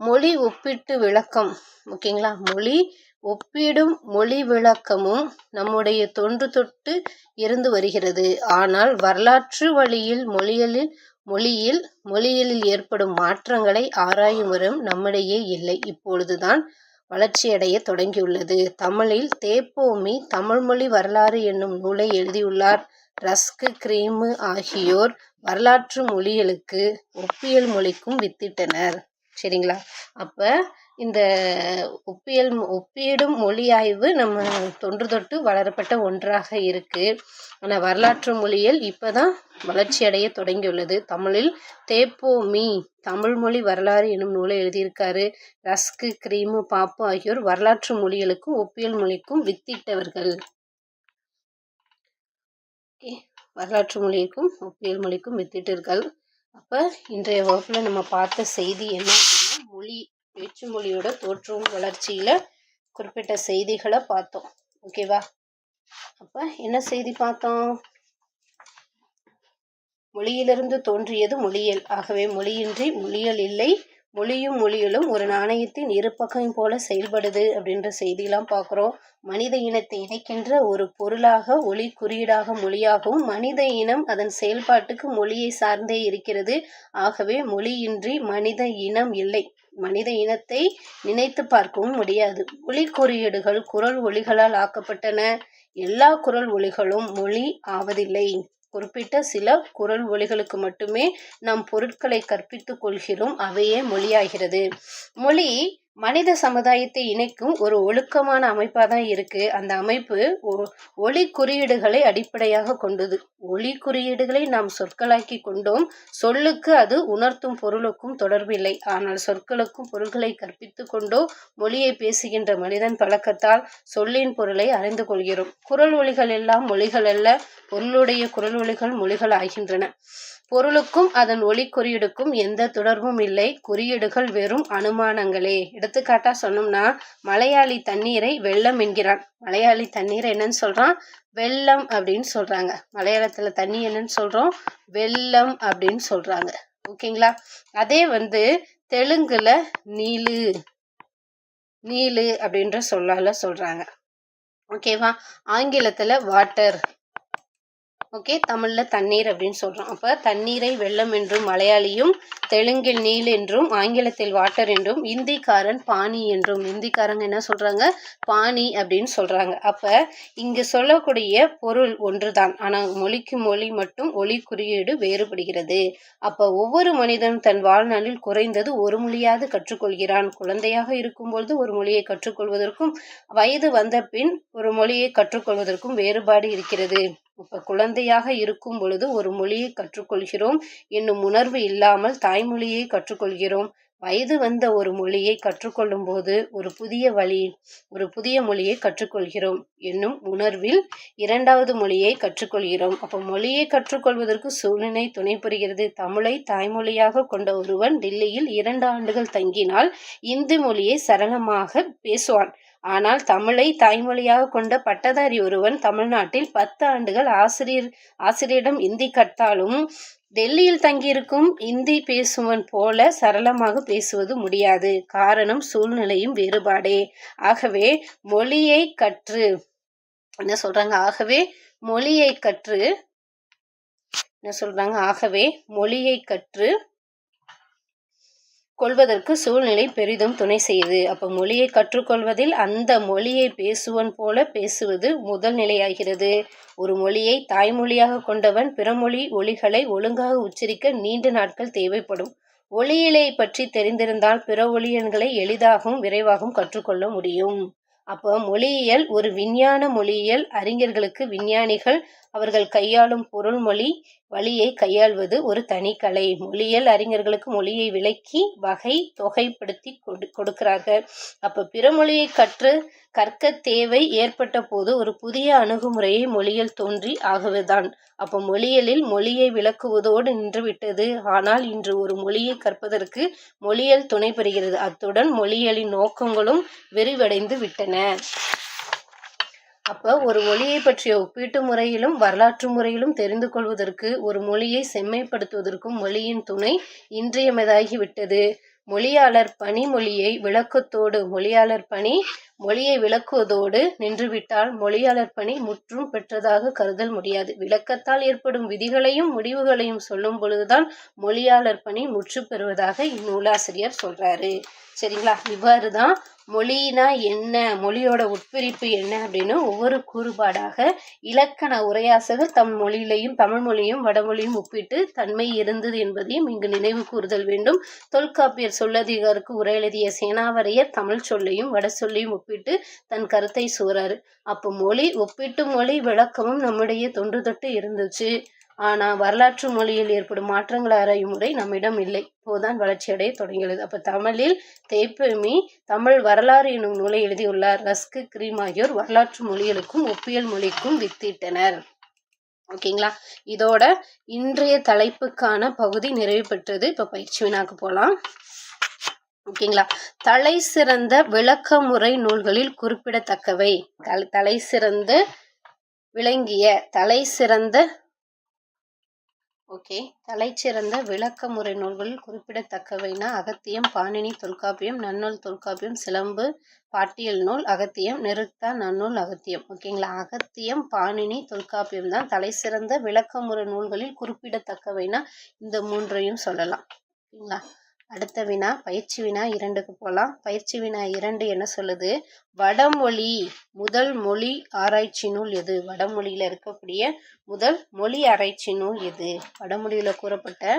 மொழி ஒப்பிட்டு விளக்கம், ஓகேங்களா, மொழி விளக்கமும் நம்முடைய தொன்று தொட்டு இருந்து வருகிறது. ஆனால் வரலாற்று வழியில் மொழியியலில் ஏற்படும் மாற்றங்களை ஆராயும் வரும் நம்மிடையே இல்லை. இப்பொழுதுதான் வளர்ச்சியடைய தொடங்கியுள்ளது. தமிழில் தேப்போமி தமிழ்மொழி வரலாறு என்னும் நூலை எழுதியுள்ளார். ரஸ்கு, கிரீமு ஆகியோர் வரலாற்று மொழிகளுக்கு ஒப்பியல் மொழிக்கும் வித்திட்டனர். சரிங்களா, அப்ப இந்த ஒப்பிடும் மொழி ஆய்வு நம்ம தொன்று தொட்டு வளரப்பட்ட ஒன்றாக இருக்கு. ஆனால் வரலாற்று மொழியியல் இப்பதான் வளர்ச்சி அடைய தொடங்கியுள்ளது. தமிழில் தேப்போமி தமிழ்மொழி வரலாறு என்னும் நூலை எழுதியிருக்காரு. ரஸ்கு, கிரீமு, பாப்பு ஆகியோர் வரலாற்று மொழிகளுக்கும் ஒப்பியல் மொழிக்கும் வித்திட்டவர்கள். வரலாற்று மொழிக்கும் ஒப்பியல் மொழிக்கும் வித்திட்டர்கள். அப்ப இன்றைய வகுப்புல நம்ம பார்த்த செய்தி என்ன அப்படின்னா, பேச்சு மொழியோட தோற்றம் வளர்ச்சியில குறிப்பிட்ட செய்திகளை பார்த்தோம். ஓகேவா? அப்ப என்ன செய்தி பார்த்தோம்? மொழியிலிருந்து தோன்றியது மொழியியல். ஆகவே மொழியின்றி மொழியியல் இல்லை, மொழியும் மொழிகளும் ஒரு நாணயத்தின் இரு பக்கம் போல செயல்படுது அப்படின்ற செய்தியெல்லாம் பார்க்குறோம். மனித இனத்தை இணைக்கின்ற ஒரு பொருளாக ஒளி குறியீடாக மொழியாகவும் மனித இனம் அதன் செயல்பாட்டுக்கு மொழியை சார்ந்தே இருக்கிறது. ஆகவே மொழியின்றி மனித இனம் இல்லை. மனித இனத்தை நினைத்து பார்க்கவும் முடியாது. ஒளி குறியீடுகள் குரல் ஒலிகளால் ஆக்கப்பட்டன. எல்லா குரல் ஒலிகளும் மொழி ஆவதில்லை. குறிப்பிட்ட சில குரல் ஒலிகளுக்கு மட்டுமே நாம் பொருட்களை கற்பித்துக் கொள்கிறோம். அவையே மொழியாகிறது. மொழி மனித சமுதாயத்தை இணைக்கும் ஒரு ஒழுக்கமான அமைப்பாக தான் இருக்கு. அந்த அமைப்பு ஒளி குறியீடுகளை அடிப்படையாக கொண்டது. ஒளி குறியீடுகளை நாம் சொற்களாக்கி கொண்டோம். சொல்லுக்கு அது உணர்த்தும் பொருளுக்கும் தொடர்பில்லை. ஆனால் சொற்களுக்கும் பொருள்களை கற்பித்து கொண்டோ மொழியை பேசுகின்ற மனிதன் பழக்கத்தால் சொல்லின் பொருளை அறிந்து கொள்கிறோம். குரல் ஒலிகள் எல்லாம் மொழிகள் அல்ல. பொருளுடைய குரல் ஒலிகள் மொழிகள் ஆகின்றன. பொருளுக்கும் அதன் ஒளி குறியீடுக்கும் எந்த தொடர்பும் இல்லை. குறியீடுகள் வெறும் அனுமானங்களே. எடுத்துக்காட்டா சொன்னோம்னா, மலையாளி தண்ணீரை வெள்ளம் என்கிறான். மலையாளி தண்ணீரை என்னன்னு சொல்றான்? வெள்ளம் அப்படின்னு சொல்றாங்க. மலையாளத்துல தண்ணி என்னன்னு சொல்றோம்? வெள்ளம் அப்படின்னு சொல்றாங்க. ஓகேங்களா? அதே தெலுங்குல நீலு நீலு அப்படின்ற சொல்லால சொல்றாங்க. ஓகேவா? ஆங்கிலத்துல வாட்டர், ஓகே, தமிழ்ல தண்ணீர் அப்படின்னு சொல்றோம். அப்ப தண்ணீரை வெள்ளம் என்றும் மலையாளியும், தெலுங்கில் நீல் என்றும், ஆங்கிலத்தில் வாட்டர் என்றும், இந்திக்காரன் பானி என்றும். இந்திக்காரங்க என்ன சொல்றாங்க? பானி அப்படின்னு சொல்றாங்க. அப்ப இங்கு சொல்லக்கூடிய பொருள் ஒன்றுதான். ஆனா மொழிக்கு மொழி மட்டும் ஒளி குறியீடு வேறுபடுகிறது. அப்ப ஒவ்வொரு மனிதனும் தன் வாழ்நாளில் குறைந்தது ஒரு மொழியாவது கற்றுக்கொள்கிறான். குழந்தையாக இருக்கும்பொழுது ஒரு மொழியை கற்றுக்கொள்வதற்கும் வயது வந்த பின் ஒரு மொழியை கற்றுக்கொள்வதற்கும் வேறுபாடு இருக்கிறது. இப்ப குழந்தையாக இருக்கும் பொழுது ஒரு மொழியை கற்றுக்கொள்கிறோம் என்னும் உணர்வு இல்லாமல் தாய்மொழியை கற்றுக்கொள்கிறோம். வயது வந்த ஒரு மொழியை கற்றுக்கொள்ளும் போது ஒரு புதிய மொழியை கற்றுக்கொள்கிறோம் என்னும் உணர்வில் இரண்டாவது மொழியை கற்றுக்கொள்கிறோம். அப்போ மொழியை கற்றுக்கொள்வதற்கு சூழ்நிலை துணை புரிகிறது. தமிழை தாய்மொழியாக கொண்ட ஒருவன் டில்லியில் 2 ஆண்டுகள் தங்கினால் இந்தி மொழியை சரளமாக பேசுவான். ஆனால் தமிழை தாய்மொழியாக கொண்ட பட்டதாரி ஒருவன் தமிழ்நாட்டில் 10 ஆண்டுகள் ஆசிரியரிடம் இந்தி கற்றாலும் டெல்லியில் தங்கியிருக்கும் இந்தி பேசுவன் போல சரளமாக பேசுவது முடியாது. காரணம் சூழ்நிலையும் வேறுபாடே. ஆகவே மொழியை கற்று என்ன சொல்றாங்க? ஆகவே மொழியை கற்று கொள்வதற்கு சூழ்நிலை பெரிதும் துணை செய்யுது. அப்ப மொழியை கற்றுக்கொள்வதில் அந்த மொழியை பேசுவன் போல பேசுவது முதல் நிலையாகிறது. ஒரு மொழியை தாய்மொழியாக கொண்டவன் பிற மொழி ஒலிகளை ஒழுங்காக உச்சரிக்க நீண்ட நாட்கள் தேவைப்படும். ஒலியியலை பற்றி தெரிந்திருந்தால் பிற ஒலியன்களை எளிதாகவும் விரைவாகவும் கற்றுக்கொள்ள முடியும். அப்போ மொழியியல் ஒரு விஞ்ஞான. மொழியியல் அறிஞர்களுக்கு விஞ்ஞானிகள் அவர்கள் கையாளும் பொருள்மொழி வழியை கையாள்வது ஒரு தனிக்கலை. மொழியியல் அறிஞர்களுக்கு மொழியை விளக்கி வகை தொகைப்படுத்தி கொடுக்கிறார்கள். அப்ப பிற மொழியை கற்க தேவை ஏற்பட்ட போது ஒரு புதிய அணுகுமுறையை மொழியியல் தோன்றி ஆகுவதுதான். அப்போ மொழியியலில் மொழியை விளக்குவதோடு நின்றுவிட்டது. ஆனால் இன்று ஒரு மொழியை கற்பதற்கு மொழியியல் துணை பெறுகிறது. அத்துடன் மொழியியலின் நோக்கங்களும் விரிவடைந்து விட்டன. அப்ப ஒரு மொழியை பற்றிய ஒப்பீட்டு முறையிலும் வரலாற்று முறையிலும் தெரிந்து கொள்வதற்கு ஒரு மொழியை செம்மைப்படுத்துவதற்கும் மொழியின் துணை இன்றியமையாகிவிட்டது. மொழியாளர் பணி மொழியை விளக்குவதோடு நின்றுவிட்டால் மொழியாளர் பணி முற்றும் பெற்றதாக கருதல் முடியாது. விளக்கத்தால் ஏற்படும் விதிகளையும் முடிவுகளையும் சொல்லும் பொழுதுதான் மொழியாளர் பணி முற்று பெறுவதாக இந்நூலாசிரியர் சொல்றாரு. சரிங்களா? இவ்வாறுதான் மொழினா என்ன, மொழியோட உட்பிரிப்பு என்ன அப்படின்னு ஒவ்வொரு கூறுபாடாக இலக்கண உரையாசகர் தமிழ் மொழியும் வடமொழியும் ஒப்பிட்டு தன்மை இருந்தது என்பதையும் இங்கு நினைவு கூறுதல் வேண்டும். தொல்காப்பியர் சொல்லதிகாருக்கு உரை எழுதிய சேனாவரையர் தமிழ் சொல்லையும் வட சொல்லையும் ஒப்பிட்டு தன் கருத்தை சூறாரு. அப்போ ஒப்பிட்டு மொழி விளக்கமும் நம்முடைய தொன்று தொட்டு இருந்துச்சு. ஆனா வரலாற்று மொழியில் ஏற்படும் மாற்றங்களை ஆராயும் முறை நம்மிடம் இல்லை. இப்போதான் வளர்ச்சி அடைய தொடங்கியுள்ளது. அப்ப தமிழில் தேப்பெமி தமிழ் வரலாறு எனும் நூலை எழுதியுள்ளார். ரஸ்கு கிரீம் ஆகியோர் வரலாற்று மொழிகளுக்கும் ஒப்பியல் மொழிக்கும் வித்திட்டனர். ஓகேங்களா? இதோட இன்றைய தலைப்புக்கான பகுதி நிறைவு பெற்றது. இப்ப பயிற்சி வினாக்கு போலாம். ஓகேங்களா? தலை சிறந்த விளக்கமுறை நூல்களில் குறிப்பிடத்தக்கவை. தலை சிறந்த ஓகே. தலைச்சிறந்த விளக்க முறை நூல்களில் குறிப்பிடத்தக்கவைனா அகத்தியம், பாணினி தொல்காப்பியம், நன்னூல் தொல்காப்பியம், சிலம்பு, பாட்டியல் நூல், அகத்தியம், நிருக்தா, நன்னூல், அகத்தியம். ஓகேங்களா? அகத்தியம், பாணினி, தொல்காப்பியம் தான் தலைசிறந்த விளக்க முறை நூல்களில் குறிப்பிடத்தக்கவைனா இந்த 3ஐயும் சொல்லலாம். ஓகேங்களா? அடுத்த வினா பயிற்சி வினா 2க்கு போகலாம். பயிற்சி வினா 2 என்ன சொல்லுது? வடமொழி முதல் மொழி ஆராய்ச்சி நூல் எது? வடமொழியில இருக்கக்கூடிய முதல் மொழி ஆராய்ச்சி நூல் எது? வடமொழியில கூறப்பட்ட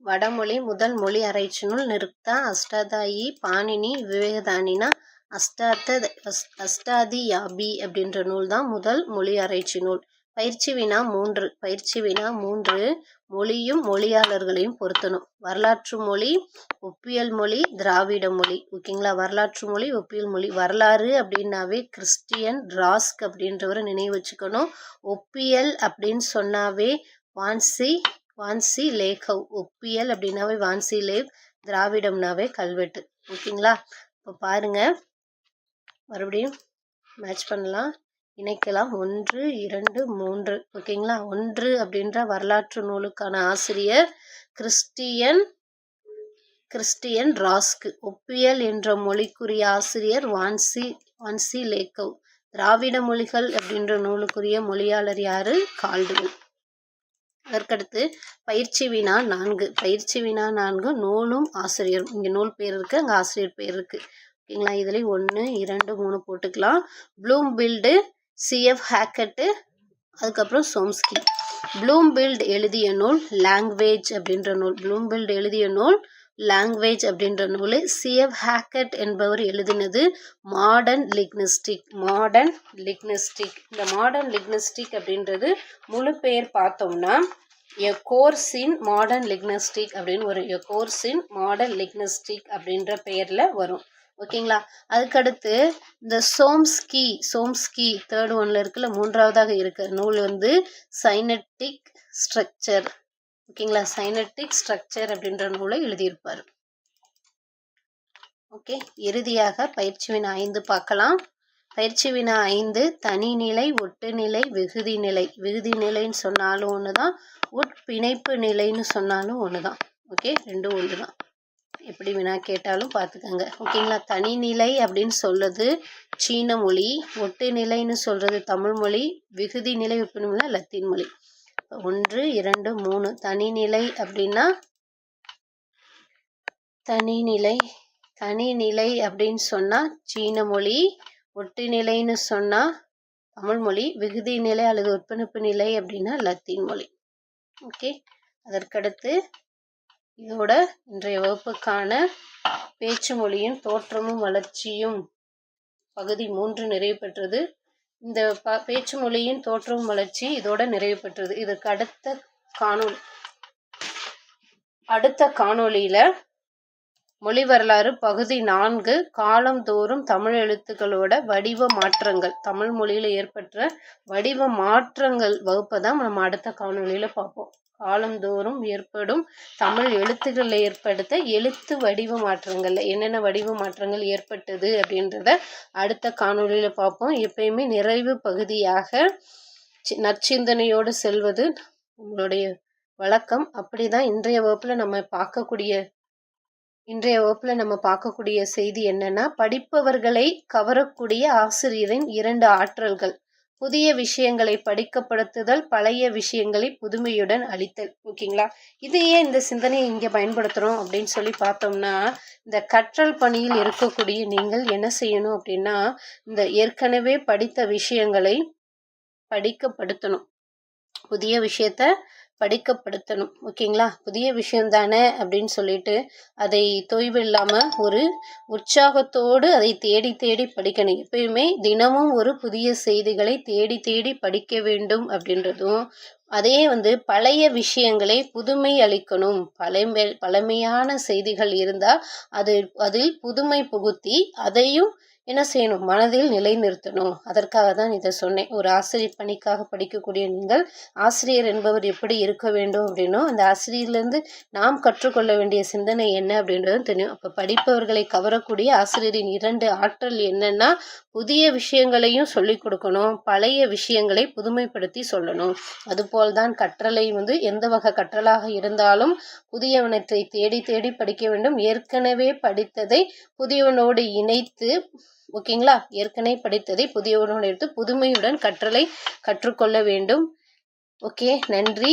வடமொழி முதல் மொழி ஆராய்ச்சி நூல் நிருக்தா, அஷ்டாதாயி, பாணினி, விவேகதானினா அஷ்டாதியாபி அப்படின்ற நூல் தான் முதல் மொழி ஆராய்ச்சி நூல். பயிற்சி வினா 3 மொழியும் மொழியாளர்களையும் பொருத்தணும். வரலாற்று மொழி, ஒப்பியல் மொழி, திராவிட மொழி. ஓகேங்களா? வரலாற்று மொழி, ஒப்பியல் மொழி. வரலாறு அப்படின்னாவே கிறிஸ்டியன் ராஸ்க் அப்படின்றவரை நினைவு வச்சுக்கணும். ஒப்பியல் அப்படின்னு சொன்னாவே வான்சி லேகவ். ஒப்பியல் அப்படின்னாவே வான்சி லேவ். திராவிடம்னாவே கல்வெட்டு. ஓகேங்களா? இப்போ பாருங்க, மறுபடியும் மேட்ச் பண்ணலாம், இணைக்கலாம். 1, 2, 3. ஓகேங்களா? 1 அப்படின்ற வரலாற்று நூலுக்கான ஆசிரியர் கிறிஸ்டியன் ராஸ்க். ஒப்பியல் என்ற மொழிக்குரிய ஆசிரியர் வான்சி லேகவ். திராவிட மொழிகள் அப்படின்ற நூலுக்குரிய மொழியாளர் யாரு? கால்டுவெல். அதற்கடுத்து பயிற்சி வினா 4 நூலும் ஆசிரியரும். இங்க நூல் பேர் இருக்கு, அங்க ஆசிரியர் பேர் இருக்கு. ஓகேங்களா? இதுல 1, 2, 3 போட்டுக்கலாம். ப்ளூம்பில்டு, CF ஹேக்கெட்டு, அதுக்கப்புறம் சோம்ஸ்கி. ப்ளூம்பில்ட் எழுதிய நூல் லாங்குவேஜ் அப்படின்ற நூல். ப்ளூம்பில்ட் எழுதிய நூல் லாங்குவேஜ் அப்படின்ற நூல். CF ஹேக்கெட் என்பவர் எழுதினது மாடர்ன் லிங்க்விஸ்டிக். இந்த மாடர்ன் லிங்க்விஸ்டிக் அப்படின்றது முழு பெயர் பார்த்தோம்னா எ கோர்ஸ் இன் மாடர்ன் லிங்க்விஸ்டிக் அப்படின்னு வரும். எ கோர்ஸ் இன் மாடர்ன் லிங்க்விஸ்டிக் அப்படின்ற பெயர்ல வரும். ஓகேங்களா? அதுக்கடுத்து இந்த சோம்ஸ்கி 3rd ஒன்ல இருக்குல்ல, 3வதாக இருக்க நூல் வந்து சைனட்டிக் ஸ்ட்ரக்சர். ஓகேங்களா? சைனட்டிக் ஸ்ட்ரக்சர் அப்படின்ற நூலை எழுதியிருப்பார். ஓகே. இறுதியாக பயிற்சி வினா 5 பார்க்கலாம். பயிற்சி வினா 5 தனிநிலை, ஒட்டுநிலை, விகுதி நிலை. விகுதி நிலைன்னு சொன்னாலும் ஒண்ணுதான், உட்பிணைப்பு நிலைன்னு சொன்னாலும் ஒண்ணுதான். ஓகே, ரெண்டும் ஒண்ணுதான். எப்படி வினா கேட்டாலும் பார்த்துக்கோங்க. ஓகேங்களா? தனிநிலை அப்படின்னு சொல்றது சீன மொழி, ஒட்டு நிலைன்னு சொல்றது தமிழ் மொழி, விகுதி நிலை ஒப்புநிலை லத்தீன் மொழி. 1, 2, 3. தனிநிலை அப்படின்னா தனிநிலை அப்படின்னு சொன்னா சீன மொழி, ஒட்டு நிலைன்னு சொன்னா தமிழ் மொழி, விகுதி நிலை அல்லது ஒப்புநிப்பு நிலை அப்படின்னா லத்தீன் மொழி. ஓகே. அதற்கடுத்து இதோட இன்றைய வகுப்புக்கான பேச்சு மொழியின் தோற்றமும் வளர்ச்சியும் பகுதி 3 நிறைவு பெற்றது. இந்த பேச்சு மொழியின் தோற்றமும் வளர்ச்சி இதோட நிறைவு பெற்றது. இதற்கு அடுத்த காணொளியில மொழி வரலாறு பகுதி 4 காலந்தோறும் தமிழ் எழுத்துக்களோட வடிவ மாற்றங்கள், தமிழ் மொழியில ஏற்பட்ட வடிவ மாற்றங்கள் வகுப்பை தான் நம்ம அடுத்த காணொளியில பார்ப்போம். காலந்தோறும் ஏற்படும் தமிழ் எழுத்துக்களில் ஏற்படுத்த எழுத்து வடிவ மாற்றங்கள்ல என்னென்ன வடிவ மாற்றங்கள் ஏற்பட்டது அப்படின்றத அடுத்த காணொளியில பார்ப்போம். எப்பயுமே நிறைவு பகுதியாக நற்சிந்தனையோடு செல்வது உங்களுடைய வழக்கம். அப்படிதான் இன்றைய வகுப்புல நம்ம பார்க்கக்கூடிய செய்தி என்னன்னா, படிப்பவர்களை கவரக்கூடிய ஆசிரியரின் 2 ஆற்றல்கள். புதிய விஷயங்களை படிக்கப்படுத்துதல், பழைய விஷயங்களை புதுமையுடன் அளித்தல். ஓகேங்களா? இது ஏன் இந்த சிந்தனையை இங்க பயன்படுத்துறோம் அப்படின்னு சொல்லி பார்த்தோம்னா, இந்த கற்றல் பணியில் இருக்கக்கூடிய நீங்கள் என்ன செய்யணும் அப்படின்னா, இந்த ஏற்கனவே படித்த விஷயங்களை படிக்கப்படுத்தணும், புதிய விஷயத்த படிக்கப்படுத்தணும். ஓகேங்களா? புதிய விஷயம் தானே அப்படின்னு சொல்லிட்டு அதை தொய்வு இல்லாம ஒரு உற்சாகத்தோடு அதை தேடி தேடி படிக்கணும். எப்பயுமே தினமும் ஒரு புதிய செய்திகளை தேடி தேடி படிக்க வேண்டும் அப்படின்றதும், அதே பழைய விஷயங்களை புதுமை அளிக்கணும். பழமையான செய்திகள் இருந்தா அதில் புதுமை புகுத்தி அதையும் என்ன செய்யணும், மனதில் நிலைநிறுத்தணும். அதற்காக தான் இதை சொன்னேன். ஒரு ஆசிரியர் பணிக்காக படிக்கக்கூடிய நீங்கள் ஆசிரியர் என்பவர் எப்படி இருக்க வேண்டும் அப்படின்னும், அந்த ஆசிரியர்லேருந்து நாம் கற்றுக்கொள்ள வேண்டிய சிந்தனை என்ன அப்படின்றதும் தெரியும். அப்போ படிப்பவர்களை கவரக்கூடிய ஆசிரியரின் 2 ஆற்றல் என்னன்னா, புதிய விஷயங்களையும் சொல்லிக் கொடுக்கணும், பழைய விஷயங்களை புதுமைப்படுத்தி சொல்லணும். அதுபோல் தான் கற்றலை எந்த வகை கற்றலாக இருந்தாலும் புதியவனத்தை தேடி தேடி படிக்க வேண்டும். ஏற்கனவே படித்ததை புதியவனோடு இணைத்து, ஓகேங்களா, ஏற்கனவே படித்ததை புதியவனோடு எடுத்து புதுமையுடன் கற்றலை கற்றுக்கொள்ள வேண்டும். ஓகே, நன்றி.